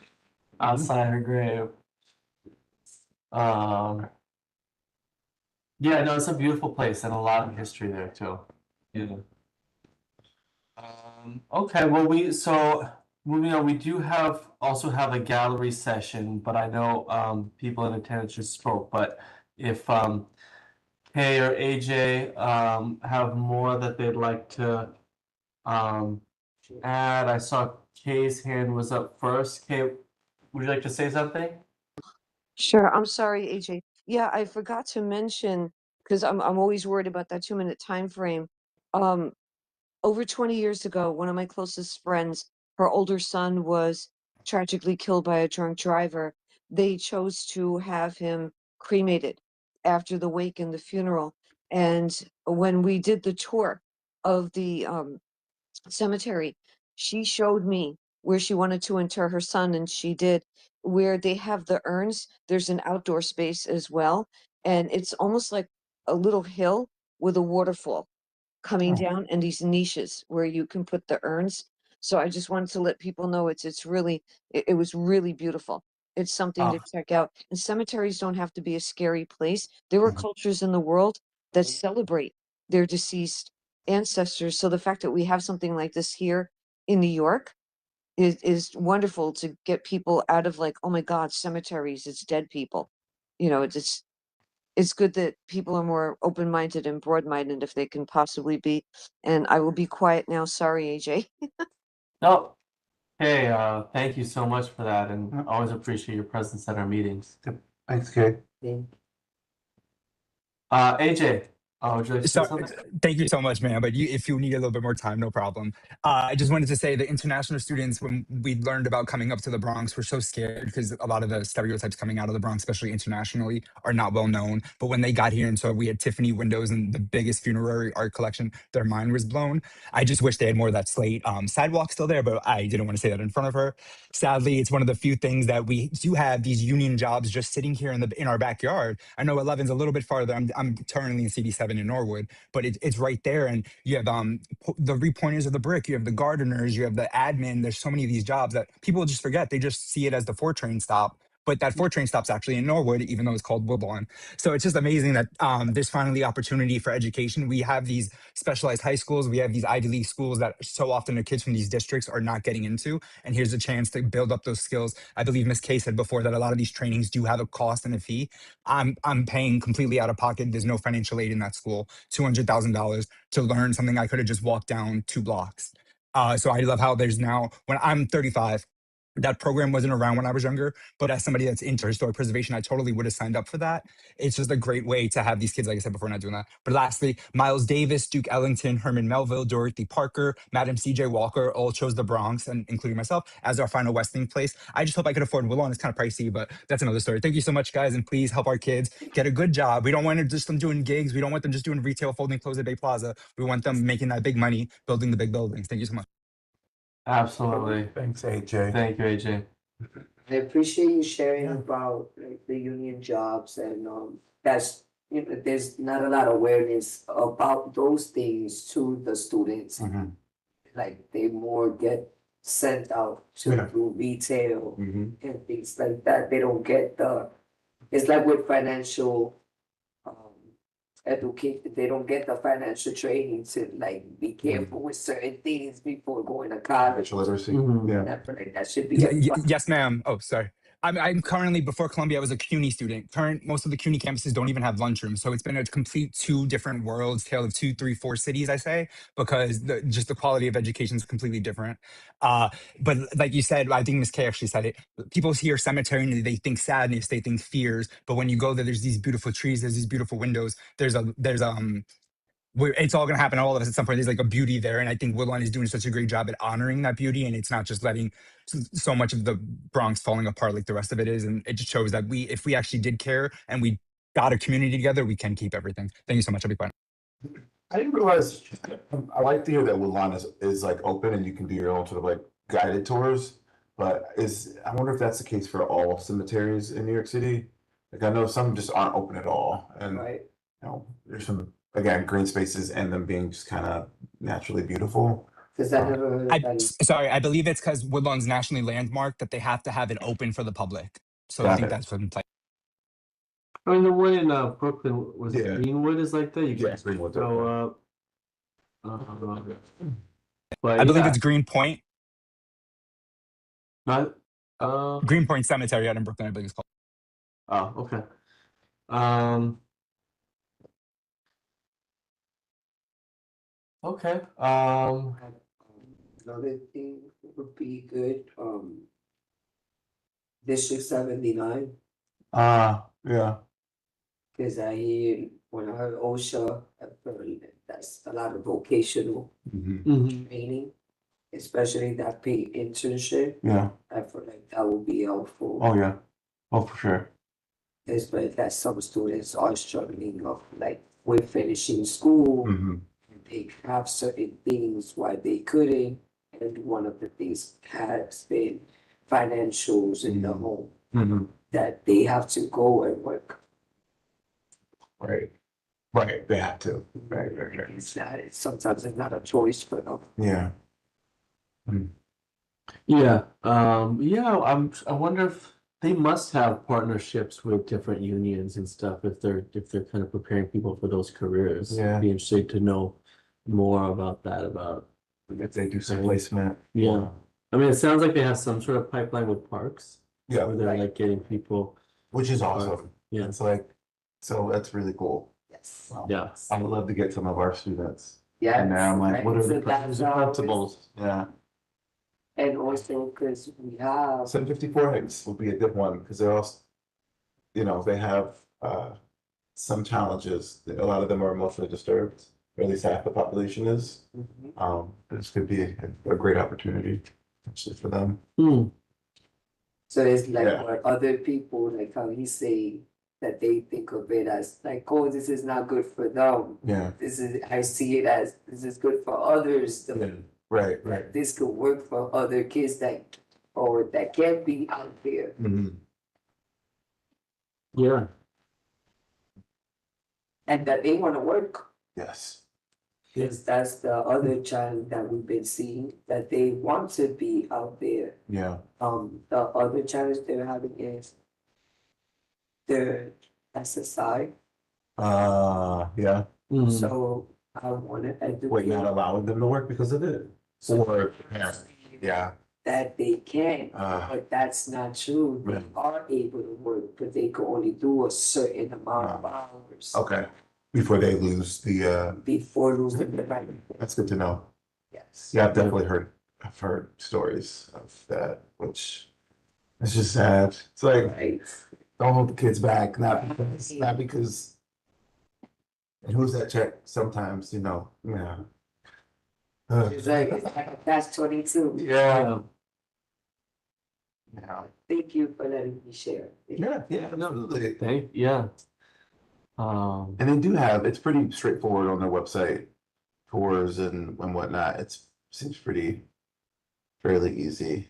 [SPEAKER 1] outside her grave. Yeah, no, it's a beautiful place and a lot of history there too. Yeah. Okay, well, moving on, we do also have a gallery session, but I know people in attendance just spoke, but if Kay or AJ have more that they'd like to add. I saw Kay's hand was up first. Kay, would you like to say something?
[SPEAKER 6] Sure. I'm sorry, AJ. Yeah, I forgot to mention because I'm always worried about that 2-minute time frame. Over 20 years ago, one of my closest friends, her older son was tragically killed by a drunk driver. They chose to have him cremated after the wake and the funeral. And when we did the tour of the cemetery, she showed me where she wanted to inter her son, and she did. Where they have the urns, there's an outdoor space as well, and it's almost like a little hill with a waterfall. coming
[SPEAKER 3] Oh.
[SPEAKER 6] down and these niches where you can put the urns. So I just wanted to let people know it's really, it was really beautiful. It's something to
[SPEAKER 1] Ah.
[SPEAKER 6] check out. And cemeteries don't have to be a scary place. There are
[SPEAKER 3] Mhm.
[SPEAKER 6] cultures in the world that celebrate their deceased ancestors. So the fact that we have something like this here in New York is wonderful to get people out of like, oh my God, cemeteries, it's dead people. You know, it's good that people are more open-minded and broad-minded if they can possibly be. And I will be quiet now. Sorry, AJ.
[SPEAKER 1] No. Hey, thank you so much for that, and
[SPEAKER 3] Yep.
[SPEAKER 1] always appreciate your presence at our meetings.
[SPEAKER 3] Thanks, Kay.
[SPEAKER 4] Then
[SPEAKER 1] AJ, would you like to say
[SPEAKER 5] So,
[SPEAKER 1] something?
[SPEAKER 5] thank you so much, man. But if you need a little bit more time, no problem. I just wanted to say the international students, when we learned about coming up to the Bronx, were so scared because a lot of the stereotypes coming out of the Bronx, especially internationally, are not well known. But when they got here and saw we had Tiffany windows and the biggest funerary art collection, their mind was blown. I just wish they had more of that slate. Sidewalk still there, but I didn't want to say that in front of her. Sadly, it's one of the few things that we do have these union jobs just sitting here in our backyard. I know 11's a little bit farther. I'm currently in CD7 in Norwood, but it's right there. And you have the repointers of the brick, you have the gardeners, you have the admin. There's so many of these jobs that people just forget. They just see it as the 4 train stop. But that 4 train stop's actually in Norwood, even though it's called Woodlawn. So it's just amazing that there's finally opportunity for education. We have these specialized high schools. We have these Ivy League schools that so often the kids from these districts are not getting into. And here's a chance to build up those skills. I believe Ms. Kay said before that a lot of these trainings do have a cost and a fee. I'm paying completely out of pocket. There's no financial aid in that school. $200,000 to learn something I could have just walked down 2 blocks. So I love how there's now, when I'm 35, that program wasn't around when I was younger, but as somebody that's into historic preservation, I totally would have signed up for that. It's just a great way to have these kids, like I said before, not doing that. But lastly, Miles Davis, Duke Ellington, Herman Melville, Dorothy Parker, Madam C.J. Walker all chose the Bronx, and including myself, as our final resting place. I just hope I could afford Woodlawn. It's kind of pricey, but that's another story. Thank you so much, guys, and please help our kids get a good job. We don't want them doing gigs. We don't want them just doing retail, folding clothes at Bay Plaza. We want them making that big money, building the big buildings. Thank you so much.
[SPEAKER 1] Absolutely.
[SPEAKER 3] Thanks, AJ.
[SPEAKER 1] Thank you, AJ.
[SPEAKER 4] I appreciate you sharing
[SPEAKER 3] Yeah.
[SPEAKER 4] about like the union jobs and that's there's not a lot of awareness about those things to the students.
[SPEAKER 3] Mhm.
[SPEAKER 4] Like they more get sent out to
[SPEAKER 3] Yeah.
[SPEAKER 4] do retail
[SPEAKER 3] Mhm.
[SPEAKER 4] and things like that. They don't get it's like with financial educate, they don't get the financial training to like be careful with certain things before going to college.
[SPEAKER 3] Financial literacy,
[SPEAKER 1] Mhm.
[SPEAKER 3] yeah.
[SPEAKER 4] That should be a
[SPEAKER 5] Yes, ma'am. Oh, sorry. I'm currently, before Columbia, I was a CUNY student. Most of the CUNY campuses don't even have lunchrooms. So it's been a complete 2 different worlds, tale of 2, 3, 4 cities, I say, because just the quality of education is completely different. But like you said, I think Ms. K actually said it. People hear cemetery and they think sadness, they think fears. But when you go there, there's these beautiful trees, there's these beautiful windows. It's all going to happen to all of us at some point. There's like a beauty there. And I think Woodlawn is doing such a great job at honoring that beauty. And it's not just letting so much of the Bronx falling apart like the rest of it is. And it just shows that if we actually did care and we got a community together, we can keep everything. Thank you so much. I'll be quiet.
[SPEAKER 3] I didn't realize, I like to hear that Woodlawn is like open and you can do your own sort of like guided tours. But I wonder if that's the case for all cemeteries in New York City. Like I know some just aren't open at all. And
[SPEAKER 4] right.
[SPEAKER 3] there's some, again, green spaces and them being just kind of naturally beautiful.
[SPEAKER 4] Because I never heard of that.
[SPEAKER 5] Sorry, I believe it's because Woodlawn's nationally landmarked that they have to have it open for the public. So I
[SPEAKER 3] Got
[SPEAKER 5] think
[SPEAKER 3] it.
[SPEAKER 5] that's what I'm playing.
[SPEAKER 1] I mean, the one in Brooklyn was
[SPEAKER 3] Yeah.
[SPEAKER 1] Greenwood is like that. You can
[SPEAKER 3] Yes, Greenwood's
[SPEAKER 1] go up. But
[SPEAKER 5] I believe
[SPEAKER 1] yeah,
[SPEAKER 5] it's Greenpoint,
[SPEAKER 1] not.
[SPEAKER 5] Greenpoint Cemetery out in Brooklyn, I believe it's called.
[SPEAKER 1] Oh, okay. Okay.
[SPEAKER 4] Another thing would be good, District 79,
[SPEAKER 3] Yeah.
[SPEAKER 4] because I hear when I heard OSHA, I've heard that that's a lot of vocational
[SPEAKER 3] Mhm.
[SPEAKER 1] Mhm.
[SPEAKER 4] training, especially that paid internship.
[SPEAKER 3] Yeah.
[SPEAKER 4] I feel like that would be helpful.
[SPEAKER 3] Oh, yeah. Oh, for sure.
[SPEAKER 4] Especially that some students are struggling of like with finishing school.
[SPEAKER 3] Mhm.
[SPEAKER 4] They have certain things why they couldn't, and one of the things has been financials in the home
[SPEAKER 3] Mhm.
[SPEAKER 4] that they have to go and work.
[SPEAKER 3] Right. Right, they have to. Right, right, right.
[SPEAKER 4] It's not, sometimes it's not a choice for them.
[SPEAKER 3] Yeah.
[SPEAKER 1] Yeah, I wonder if they must have partnerships with different unions and stuff if they're kind of preparing people for those careers.
[SPEAKER 3] Yeah.
[SPEAKER 1] Be interesting to know more about that, about,
[SPEAKER 3] If they do some placement.
[SPEAKER 1] yeah. I mean, it sounds like they have some sort of pipeline with parks
[SPEAKER 3] Yeah,
[SPEAKER 1] where they're
[SPEAKER 4] Right.
[SPEAKER 1] like getting people,
[SPEAKER 3] which is awesome.
[SPEAKER 1] yeah,
[SPEAKER 3] It's like, so that's really cool.
[SPEAKER 4] Yes.
[SPEAKER 1] yeah.
[SPEAKER 3] I would love to get some of our students.
[SPEAKER 4] Yes.
[SPEAKER 3] And now I'm like,
[SPEAKER 4] right.
[SPEAKER 3] what are
[SPEAKER 4] So
[SPEAKER 3] the
[SPEAKER 4] that's
[SPEAKER 3] principles and
[SPEAKER 4] always-
[SPEAKER 3] principles? Yeah.
[SPEAKER 4] And also, because we have,
[SPEAKER 3] 754 Hicks would be a good one because they're also, they have some challenges. A lot of them are emotionally disturbed, or at least half the population is. This could be a great opportunity actually for them.
[SPEAKER 1] Hmm.
[SPEAKER 4] so it's like
[SPEAKER 3] Yeah.
[SPEAKER 4] what other people, like how he say that they think of it as like, oh, this is not good for them.
[SPEAKER 3] Yeah.
[SPEAKER 4] I see it as this is good for others.
[SPEAKER 3] Yeah. Right.
[SPEAKER 4] That this could work for other kids that can't be out there.
[SPEAKER 3] Mhm.
[SPEAKER 1] Yeah,
[SPEAKER 4] And that they want to work.
[SPEAKER 3] Yes.
[SPEAKER 4] Because that's the other challenge that we've been seeing, that they want to be out there.
[SPEAKER 3] Yeah.
[SPEAKER 4] The other challenge they're having is their SSI.
[SPEAKER 3] Yeah.
[SPEAKER 1] Mhm.
[SPEAKER 4] So I want to
[SPEAKER 3] Wait, not
[SPEAKER 4] educate
[SPEAKER 3] allowing them to work because of it? Or, yeah.
[SPEAKER 4] that they can,
[SPEAKER 3] Uh,
[SPEAKER 4] but that's not true. They
[SPEAKER 3] Right.
[SPEAKER 4] are able to work, but they can only do a certain amount of hours
[SPEAKER 3] okay. Before they lose the,
[SPEAKER 4] before losing the right.
[SPEAKER 3] that's good to know.
[SPEAKER 4] Yes.
[SPEAKER 3] Yeah, I've heard stories of that, which it's just sad. It's like,
[SPEAKER 4] Right.
[SPEAKER 3] don't hold the kids back, not because. And who's that check? Sometimes, yeah.
[SPEAKER 4] It's like that's 22.
[SPEAKER 3] Yeah. Yeah.
[SPEAKER 4] Thank you for letting me share.
[SPEAKER 3] Yeah, absolutely.
[SPEAKER 1] yeah.
[SPEAKER 3] And they do have, it's pretty straightforward on their website, tours and whatnot. Seems fairly easy.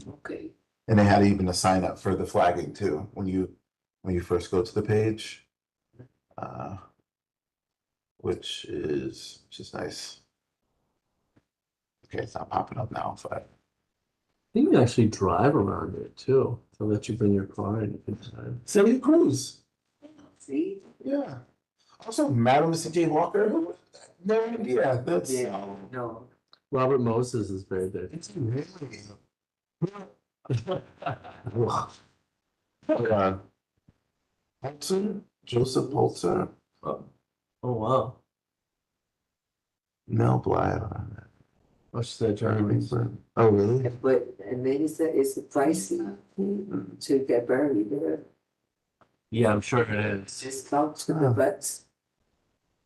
[SPEAKER 4] Okay.
[SPEAKER 3] And they had even a sign up for the flagging too, when you first go to the page. Which is nice. Okay, it's not popping up now, but
[SPEAKER 1] You can actually drive around it too. They'll let you bring your car in anytime.
[SPEAKER 3] Celia Cruz.
[SPEAKER 4] See?
[SPEAKER 3] Yeah. Also, Madam C.J. Walker. No idea. That's
[SPEAKER 4] Yeah. No.
[SPEAKER 1] Robert Moses is very big.
[SPEAKER 3] It's really. Hold on. Holzer? Joseph Holzer?
[SPEAKER 1] Oh wow.
[SPEAKER 3] Mel Blythe.
[SPEAKER 1] What's that, Jeremy?
[SPEAKER 3] Oh, really?
[SPEAKER 4] But and then he said it's pricey to get buried there.
[SPEAKER 1] Yeah, I'm sure it is.
[SPEAKER 4] Discount to the vets,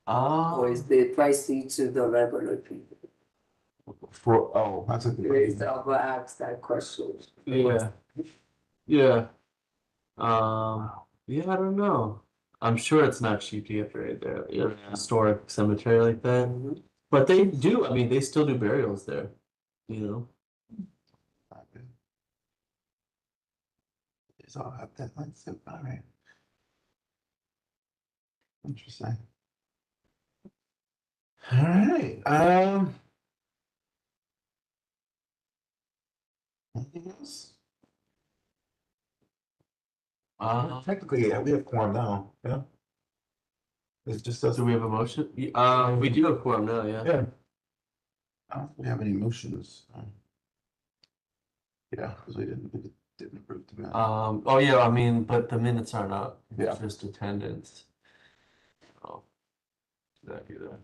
[SPEAKER 1] Ah,
[SPEAKER 4] or is it pricey to the regular people?
[SPEAKER 3] That's a good
[SPEAKER 4] Please,
[SPEAKER 3] question.
[SPEAKER 4] I'm gonna ask that question.
[SPEAKER 1] yeah. Yeah. Yeah, I don't know. I'm sure it's not cheap to get buried there. Yeah, historic cemetery like that.
[SPEAKER 4] Mhm.
[SPEAKER 1] But they do, I mean, they still do burials there, you know?
[SPEAKER 3] It's all up that let's see. All right. Interesting. All right. Anything else? Technically, yeah, we have quorum now. Yeah. It just
[SPEAKER 1] Do
[SPEAKER 3] doesn't.
[SPEAKER 1] we have a motion? We do have quorum now, yeah.
[SPEAKER 3] Yeah. I don't think we have any motions. Yeah, because we didn't approve the minutes.
[SPEAKER 1] Oh yeah, I mean, but the minutes aren't up.
[SPEAKER 3] Yeah.
[SPEAKER 1] It's just attendance. Oh. That either.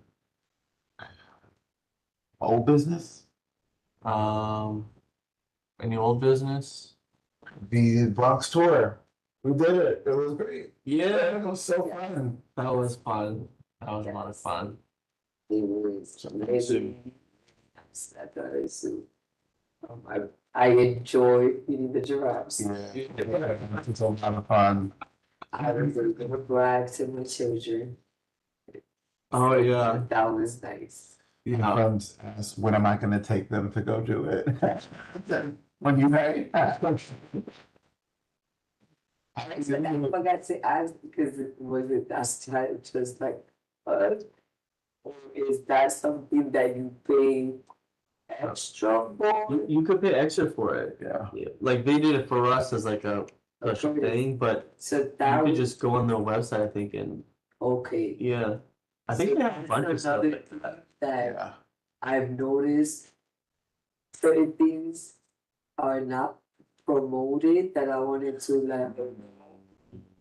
[SPEAKER 3] Old business?
[SPEAKER 1] Any old business?
[SPEAKER 3] The Bronx tour. We did it. It was great.
[SPEAKER 1] Yeah,
[SPEAKER 3] It was so fun.
[SPEAKER 1] that was fun. That was a lot of fun.
[SPEAKER 4] It was amazing. That is, I enjoy eating the giraffes.
[SPEAKER 3] It's a lot of fun.
[SPEAKER 4] I was gonna brag to my children.
[SPEAKER 1] Oh yeah.
[SPEAKER 4] That was nice.
[SPEAKER 3] My friends asked, when am I gonna take them to go do it? When you pay?
[SPEAKER 4] I forgot to ask because that's just like us? Or is that something that you pay extra for?
[SPEAKER 1] You could pay extra for it.
[SPEAKER 3] Yeah.
[SPEAKER 1] Yeah, like they did it for us as like a special
[SPEAKER 4] Okay.
[SPEAKER 1] thing, but
[SPEAKER 4] So
[SPEAKER 1] you
[SPEAKER 4] that
[SPEAKER 1] could
[SPEAKER 4] was
[SPEAKER 1] just go on their website, I think, and
[SPEAKER 4] okay.
[SPEAKER 1] yeah. I
[SPEAKER 4] So
[SPEAKER 1] think they have a
[SPEAKER 4] that's
[SPEAKER 1] bunch of stuff
[SPEAKER 4] another
[SPEAKER 1] like
[SPEAKER 4] thing
[SPEAKER 1] that.
[SPEAKER 4] that
[SPEAKER 3] Yeah.
[SPEAKER 4] I've noticed certain things are not promoted that I wanted to like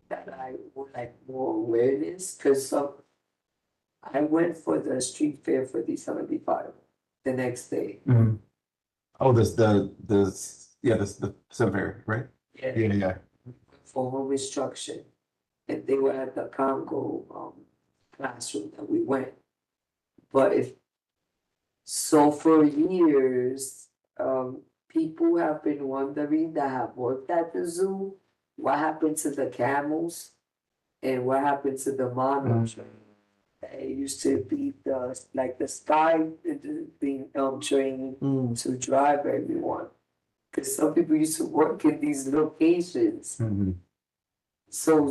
[SPEAKER 4] that I would like more awareness because some I went for the street fair for the 75 the next day.
[SPEAKER 3] Mhm. Oh, the cemetery, right? Yeah, yeah.
[SPEAKER 4] For home instruction. And they were at the Congo classroom that we went. But if so for years, people have been wondering that have worked at the zoo, what happened to the camels and what happened to the mono train? It used to be the sky being train
[SPEAKER 1] Mm.
[SPEAKER 4] to drive everyone. Cause some people used to work in these locations.
[SPEAKER 3] Mhm.
[SPEAKER 4] So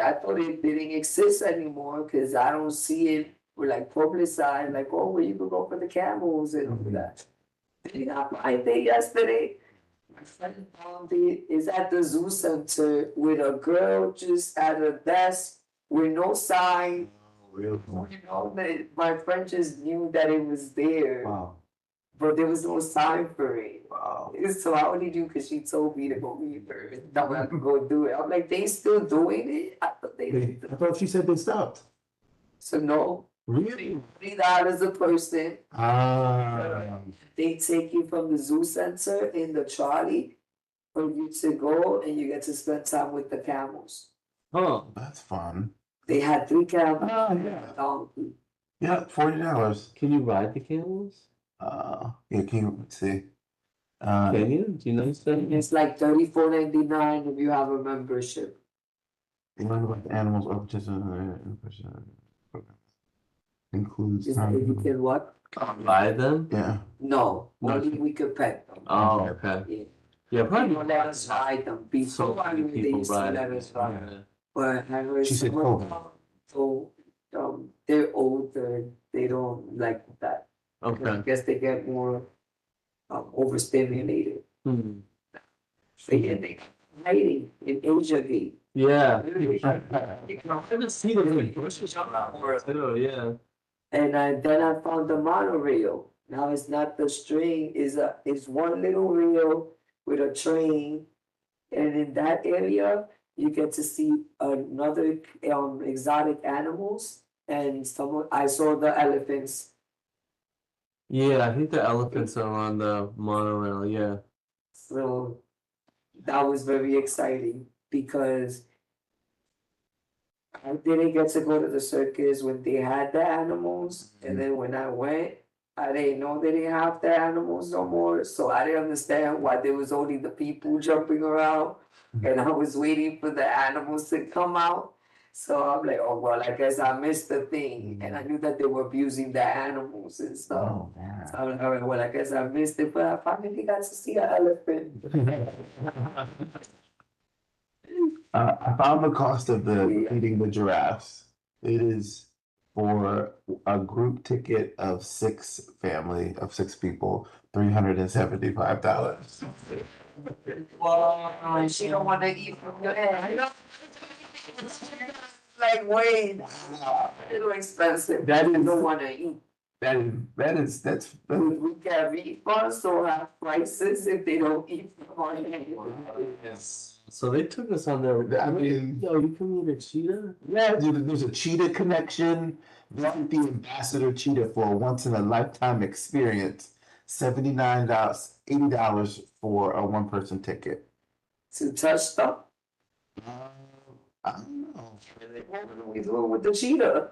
[SPEAKER 4] I thought it didn't exist anymore because I don't see it like publicized, like, oh, well, you can go for the camels and all that. Did I find it yesterday? My friend found it. It's at the zoo center with a girl just at a desk with no sign.
[SPEAKER 3] Real.
[SPEAKER 4] You know, my friend just knew that it was there,
[SPEAKER 3] Wow.
[SPEAKER 4] but there was no sign for it.
[SPEAKER 3] Wow.
[SPEAKER 4] So I only do because she told me to go meet her and tell me I could go do it. I'm like, they still doing it? I thought
[SPEAKER 3] I thought she said they stopped.
[SPEAKER 4] So no,
[SPEAKER 3] Really?
[SPEAKER 4] $3 a person.
[SPEAKER 3] Ah.
[SPEAKER 4] They take you from the zoo center in the trolley for you to go and you get to spend time with the camels.
[SPEAKER 1] Huh.
[SPEAKER 3] That's fun.
[SPEAKER 4] They had 3 camels.
[SPEAKER 3] Oh, yeah.
[SPEAKER 4] Donkey.
[SPEAKER 3] Yeah, $40.
[SPEAKER 1] Can you ride the camels?
[SPEAKER 3] Yeah, can you see?
[SPEAKER 1] Can you? Do you know stuff?
[SPEAKER 4] It's like $34.99 if you have a membership.
[SPEAKER 3] You learn about the animals or participant program. Includes
[SPEAKER 4] Is that you can what?
[SPEAKER 1] Ride them?
[SPEAKER 3] yeah.
[SPEAKER 4] No,
[SPEAKER 1] No.
[SPEAKER 4] only we could pet them.
[SPEAKER 1] Oh, okay.
[SPEAKER 4] Yeah.
[SPEAKER 1] Yeah,
[SPEAKER 4] They
[SPEAKER 1] probably.
[SPEAKER 4] don't let us ride them.
[SPEAKER 1] So
[SPEAKER 4] Before
[SPEAKER 1] many
[SPEAKER 4] they
[SPEAKER 1] people
[SPEAKER 4] used to
[SPEAKER 1] ride
[SPEAKER 4] let
[SPEAKER 1] it.
[SPEAKER 4] us ride.
[SPEAKER 1] Yeah.
[SPEAKER 4] But I heard
[SPEAKER 3] She said
[SPEAKER 4] some of
[SPEAKER 3] COVID.
[SPEAKER 4] them, so they're older, they don't like that. I
[SPEAKER 1] Okay.
[SPEAKER 4] guess they get more overstimulated.
[SPEAKER 1] Hmm.
[SPEAKER 4] They hiding in Asia Gate.
[SPEAKER 1] Yeah.
[SPEAKER 4] You
[SPEAKER 1] I
[SPEAKER 4] know,
[SPEAKER 1] haven't seen them in bushes around too, yeah.
[SPEAKER 4] and then I found the monorail. Now it's not the string, it's one little rail with a train. And in that area, you get to see another exotic animals. And I saw the elephants.
[SPEAKER 1] Yeah, I think the elephants are on the monorail, yeah.
[SPEAKER 4] So that was very exciting because I didn't get to go to the circus when they had the animals. And then when I went, I didn't know they didn't have the animals no more. So I didn't understand why there was only the people jumping around. And I was waiting for the animals to come out. So I'm like, oh, well, I guess I missed the thing. And I knew that they were abusing the animals and stuff.
[SPEAKER 3] Oh, man.
[SPEAKER 4] So I'm like, all right, well, I guess I missed it, but I finally got to see an elephant.
[SPEAKER 3] I found the cost of the
[SPEAKER 4] Yeah.
[SPEAKER 3] feeding the giraffes. It is for a group ticket of 6 people, $375.
[SPEAKER 4] Well, she don't want to eat from your head. Like, wait, a little expensive.
[SPEAKER 3] That
[SPEAKER 4] You
[SPEAKER 3] is-
[SPEAKER 4] don't want to eat.
[SPEAKER 3] That's
[SPEAKER 4] We get refunds or have prices if they don't eat from our head.
[SPEAKER 1] So they took us on their.
[SPEAKER 3] I mean-
[SPEAKER 1] Yo, you can eat a cheetah?
[SPEAKER 3] yeah, dude, there's a cheetah connection. Visit the ambassador cheetah for a once in a lifetime experience. $79, $80 for a 1-person ticket.
[SPEAKER 4] To touch them.
[SPEAKER 3] I don't know.
[SPEAKER 4] What are we doing with the cheetah?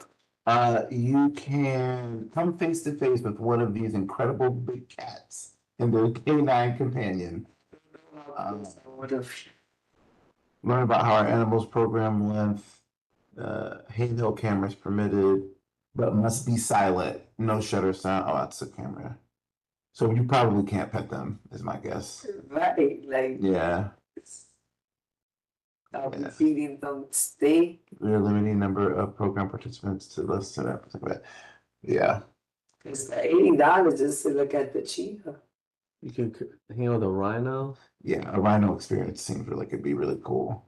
[SPEAKER 3] You can come face to face with one of these incredible big cats and their canine companion.
[SPEAKER 4] What if
[SPEAKER 3] Learn about how our animals program length. Handheld cameras permitted, but must be silent. No shutter sound. Oh, that's a camera. So you probably can't pet them, is my guess.
[SPEAKER 4] right, like
[SPEAKER 3] Yeah.
[SPEAKER 4] I'll be feeding them steak.
[SPEAKER 3] We're limiting number of program participants to less than that. Yeah,
[SPEAKER 4] It's $80 just to look at the cheetah.
[SPEAKER 1] You can hang out with a rhino.
[SPEAKER 3] yeah, a rhino experience seems like it'd be really cool.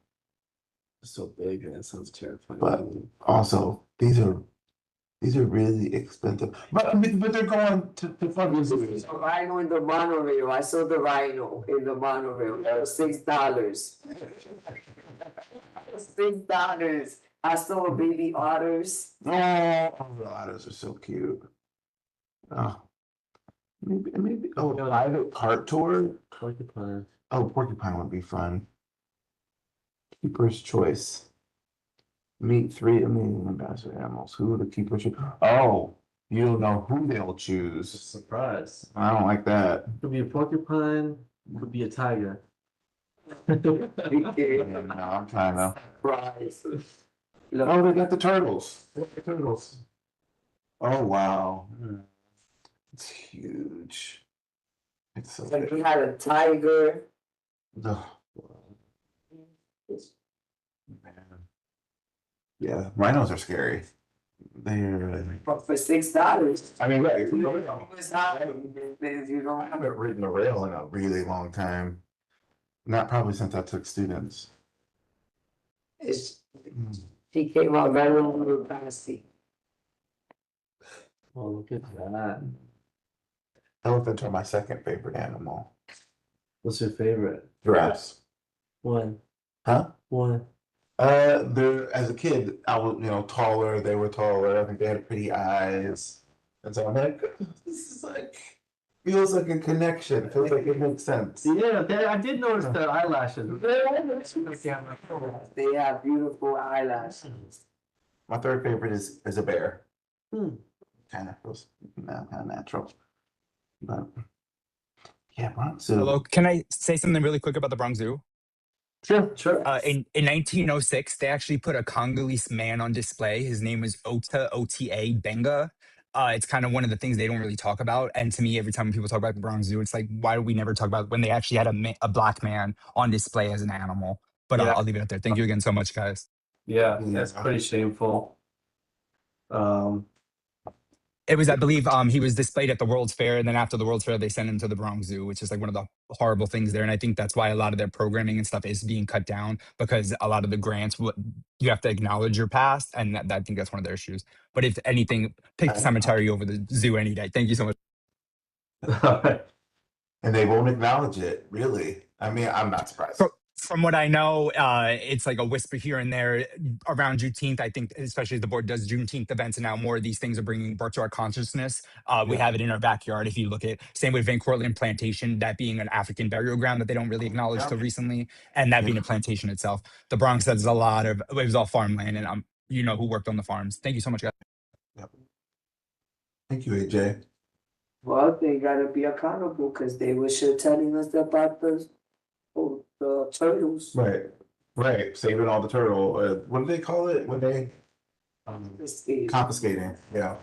[SPEAKER 1] It's so big and it sounds terrifying.
[SPEAKER 3] But also, these are really expensive. But they're going to fund zoos.
[SPEAKER 4] A rhino in the monorail. I saw the rhino in the monorail. That was $6. $6. I saw baby otters.
[SPEAKER 3] Oh, the otters are so cute. Oh, maybe. Oh, private cart tour.
[SPEAKER 1] Porcupine.
[SPEAKER 3] Oh, porcupine would be fun. Keeper's choice. Meet 3 amazing ambassador animals. Who the keeper choose? Oh, you don't know who they'll choose.
[SPEAKER 1] Surprise.
[SPEAKER 3] I don't like that.
[SPEAKER 1] Could be a porcupine. Could be a tiger.
[SPEAKER 3] No, I'm trying to.
[SPEAKER 4] Surprise.
[SPEAKER 3] Oh, they got the turtles. They got the turtles. Oh wow, it's huge. It's so
[SPEAKER 4] Like we
[SPEAKER 3] big.
[SPEAKER 4] had a tiger.
[SPEAKER 3] Oh, man. Yeah, rhinos are scary. They're.
[SPEAKER 4] But for $6.
[SPEAKER 3] I mean, right.
[SPEAKER 4] It's not, you
[SPEAKER 3] I
[SPEAKER 4] don't
[SPEAKER 3] haven't ridden a rail in a really long time. Not probably since I took students.
[SPEAKER 4] it's, he came out right when we were passing.
[SPEAKER 1] Oh, look at that.
[SPEAKER 3] Elephants are my second favorite animal.
[SPEAKER 1] What's your favorite?
[SPEAKER 3] Giraffes.
[SPEAKER 1] One.
[SPEAKER 3] Huh?
[SPEAKER 1] One.
[SPEAKER 3] They're as a kid, I was, taller. They were taller. I think they had pretty eyes, and so I'm like, this is like feels like a connection. Feels like it makes sense.
[SPEAKER 1] Yeah, I did notice their eyelashes.
[SPEAKER 4] They have beautiful eyelashes.
[SPEAKER 3] My third favorite is a bear.
[SPEAKER 1] Hmm.
[SPEAKER 3] Kind of feels kind of natural, but yeah, Bronx Zoo.
[SPEAKER 5] Hello, can I say something really quick about the Bronx Zoo?
[SPEAKER 1] Sure.
[SPEAKER 5] In 1906, they actually put a Congolese man on display. His name was Ota Benga. It's kind of one of the things they don't really talk about. And to me, every time people talk about the Bronx Zoo, it's like, why do we never talk about when they actually had a black man on display as an animal? But
[SPEAKER 1] Yeah.
[SPEAKER 5] I'll leave it at there. Thank you again so much, guys.
[SPEAKER 1] Yeah,
[SPEAKER 3] Yeah.
[SPEAKER 1] that's pretty shameful.
[SPEAKER 5] It was, I believe, he was displayed at the World's Fair, and then after the World's Fair, they sent him to the Bronx Zoo, which is like one of the horrible things there. And I think that's why a lot of their programming and stuff is being cut down, because a lot of the grants, you have to acknowledge your past, and I think that's one of their issues. But if anything, pick the cemetery over the zoo any day. Thank you so much.
[SPEAKER 3] And they won't acknowledge it, really. I mean, I'm not surprised.
[SPEAKER 5] From what I know, it's like a whisper here and there around Juneteenth. I think, especially as the board does Juneteenth events, and now more of these things are bringing brought to our consciousness. We have it in our backyard. If you look at, same with Van Cortlandt Plantation, that being an African burial ground that they don't really acknowledge till recently, and that being a plantation itself. The Bronx has a lot of, it was all farmland, and who worked on the farms. Thank you so much, guys.
[SPEAKER 3] Yep. Thank you, AJ.
[SPEAKER 4] Well, they gotta be accountable because they were sure telling us about the turtles.
[SPEAKER 3] Right. Saving all the turtle. What do they call it when they confiscating? Yeah.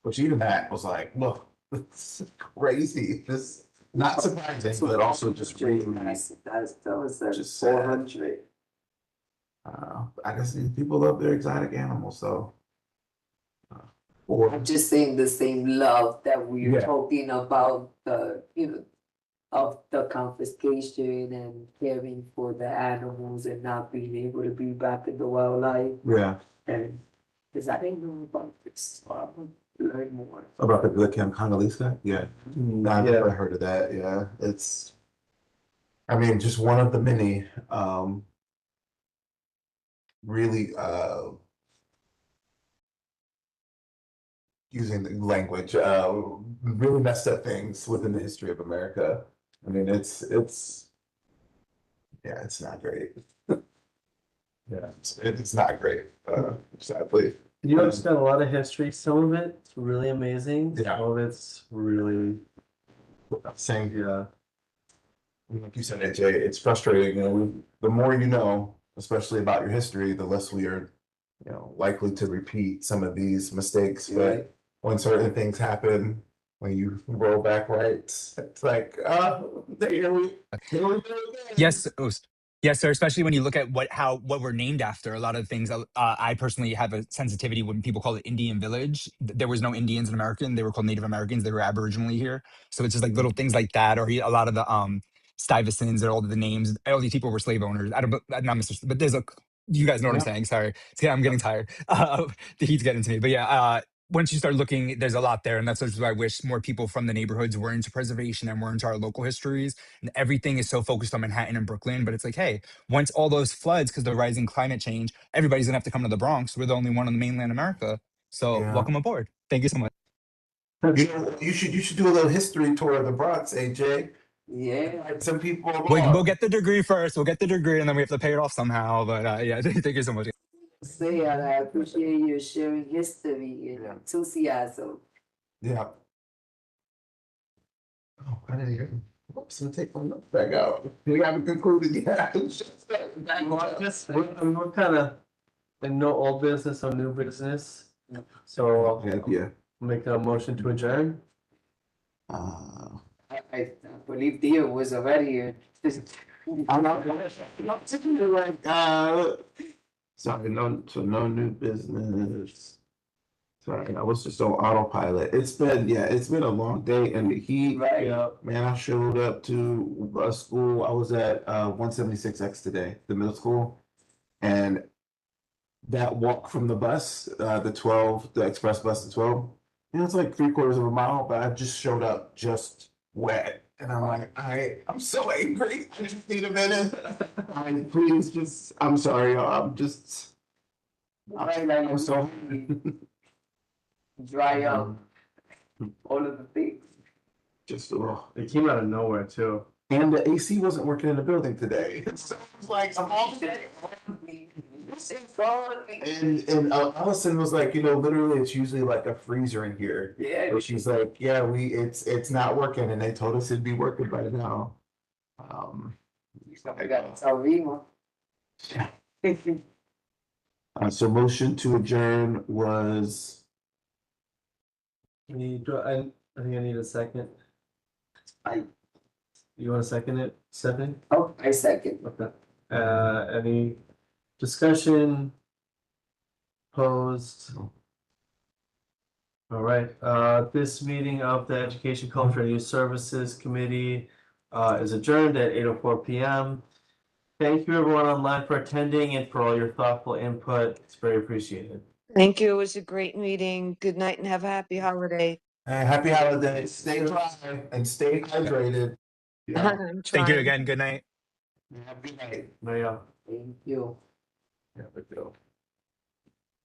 [SPEAKER 3] Which even that was like, look, it's crazy. Just not surprising, but also just really.
[SPEAKER 4] That was like
[SPEAKER 3] Just sad.
[SPEAKER 4] 400.
[SPEAKER 3] I guess people love their exotic animals, so. Or
[SPEAKER 4] I'm just saying the same love that we're
[SPEAKER 3] Yeah.
[SPEAKER 4] talking about of the confiscation and caring for the animals and not being able to be back in the wildlife.
[SPEAKER 3] yeah,
[SPEAKER 4] And because I didn't know about this, so I'm gonna learn more.
[SPEAKER 3] about the Congolese guy. Yeah, I've never heard of that. Yeah, it's. I mean, just one of the many. Really. Using the language, really messed up things within the history of America. I mean, it's not great. Yeah, it's not great, sadly.
[SPEAKER 1] You understand a lot of history. Some of it's really amazing.
[SPEAKER 3] Yeah.
[SPEAKER 1] Some of it's really,
[SPEAKER 3] Same,
[SPEAKER 1] yeah.
[SPEAKER 3] like you said, AJ, it's frustrating. The more you know, especially about your history, the less we are, likely to repeat some of these mistakes. But
[SPEAKER 4] Right.
[SPEAKER 3] when certain things happen, when you roll back rights. It's like, here we go again.
[SPEAKER 5] Yes, yes, sir. Especially when you look at what we're named after. A lot of things. I personally have a sensitivity when people call it Indian Village. There was no Indians in America. They were called Native Americans. They were Aboriginally here. So it's just like little things like that, or a lot of the Stuyvesants and all the names. All these people were slave owners. I don't, not Mr. But there's a. You guys know what I'm saying. Sorry, I'm getting tired. The heat's getting to me. But yeah, once you start looking, there's a lot there, and that's why I wish more people from the neighborhoods were into preservation and were into our local histories. And everything is so focused on Manhattan and Brooklyn, but it's like, hey, once all those floods, because the rising climate change, everybody's gonna have to come to the Bronx. We're the only one on the mainland America, so
[SPEAKER 3] Yeah.
[SPEAKER 5] welcome aboard. Thank you so much.
[SPEAKER 3] You know, you should do a little history tour of the Bronx, AJ.
[SPEAKER 4] Yeah.
[SPEAKER 3] Like some people
[SPEAKER 5] We'll get the degree first. We'll get the degree, and then we have to pay it off somehow. But yeah, thank you so much.
[SPEAKER 4] Say, and I appreciate you sharing history and enthusiasm.
[SPEAKER 3] Yeah. Oh, I didn't hear. Whoops, I'm taking my notes back out. We haven't concluded yet.
[SPEAKER 1] We're kind of in no old business or new business. So
[SPEAKER 3] Yeah.
[SPEAKER 1] make a motion to adjourn.
[SPEAKER 4] I believe Theo was already here.
[SPEAKER 3] I'm not like, sorry, no new business. Sorry, I was just on autopilot. It's been a long day and the heat.
[SPEAKER 4] Right.
[SPEAKER 1] Yeah.
[SPEAKER 3] Man, I showed up to a school. I was at 176X today, the middle school. And that walk from the bus, the express bus to 12, it's like 3/4 of a mile, but I just showed up just wet. And I'm like, I'm so angry. I just need a minute. Please just, I'm sorry, y'all. I'm so
[SPEAKER 4] Dry up all of the things.
[SPEAKER 3] just,
[SPEAKER 1] It came out of nowhere too.
[SPEAKER 3] and the AC wasn't working in the building today. So it's like, I'm all and Allison was like, literally, it's usually like a freezer in here.
[SPEAKER 4] Yeah.
[SPEAKER 3] But she's like, yeah, it's not working, and they told us it'd be working by now.
[SPEAKER 4] I got to tell Rima.
[SPEAKER 3] So motion to adjourn was
[SPEAKER 1] I think I need a second. You want to second it? Second?
[SPEAKER 4] Oh, I second.
[SPEAKER 1] Okay. Any discussion? Opposed? All right, this meeting of the Education, Culture, and Youth Services Committee is adjourned at 8:04 p.m. Thank you everyone online for attending and for all your thoughtful input. It's very appreciated.
[SPEAKER 6] Thank you. It was a great meeting. Good night and have a happy holiday.
[SPEAKER 3] happy holidays. Stay dry and stay hydrated. Yeah.
[SPEAKER 6] I'm
[SPEAKER 5] Thank you
[SPEAKER 6] trying.
[SPEAKER 5] again. Good night.
[SPEAKER 3] Have a good night.
[SPEAKER 1] There you go.
[SPEAKER 4] Thank you.
[SPEAKER 3] Yeah, but go.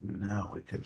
[SPEAKER 3] Now we can.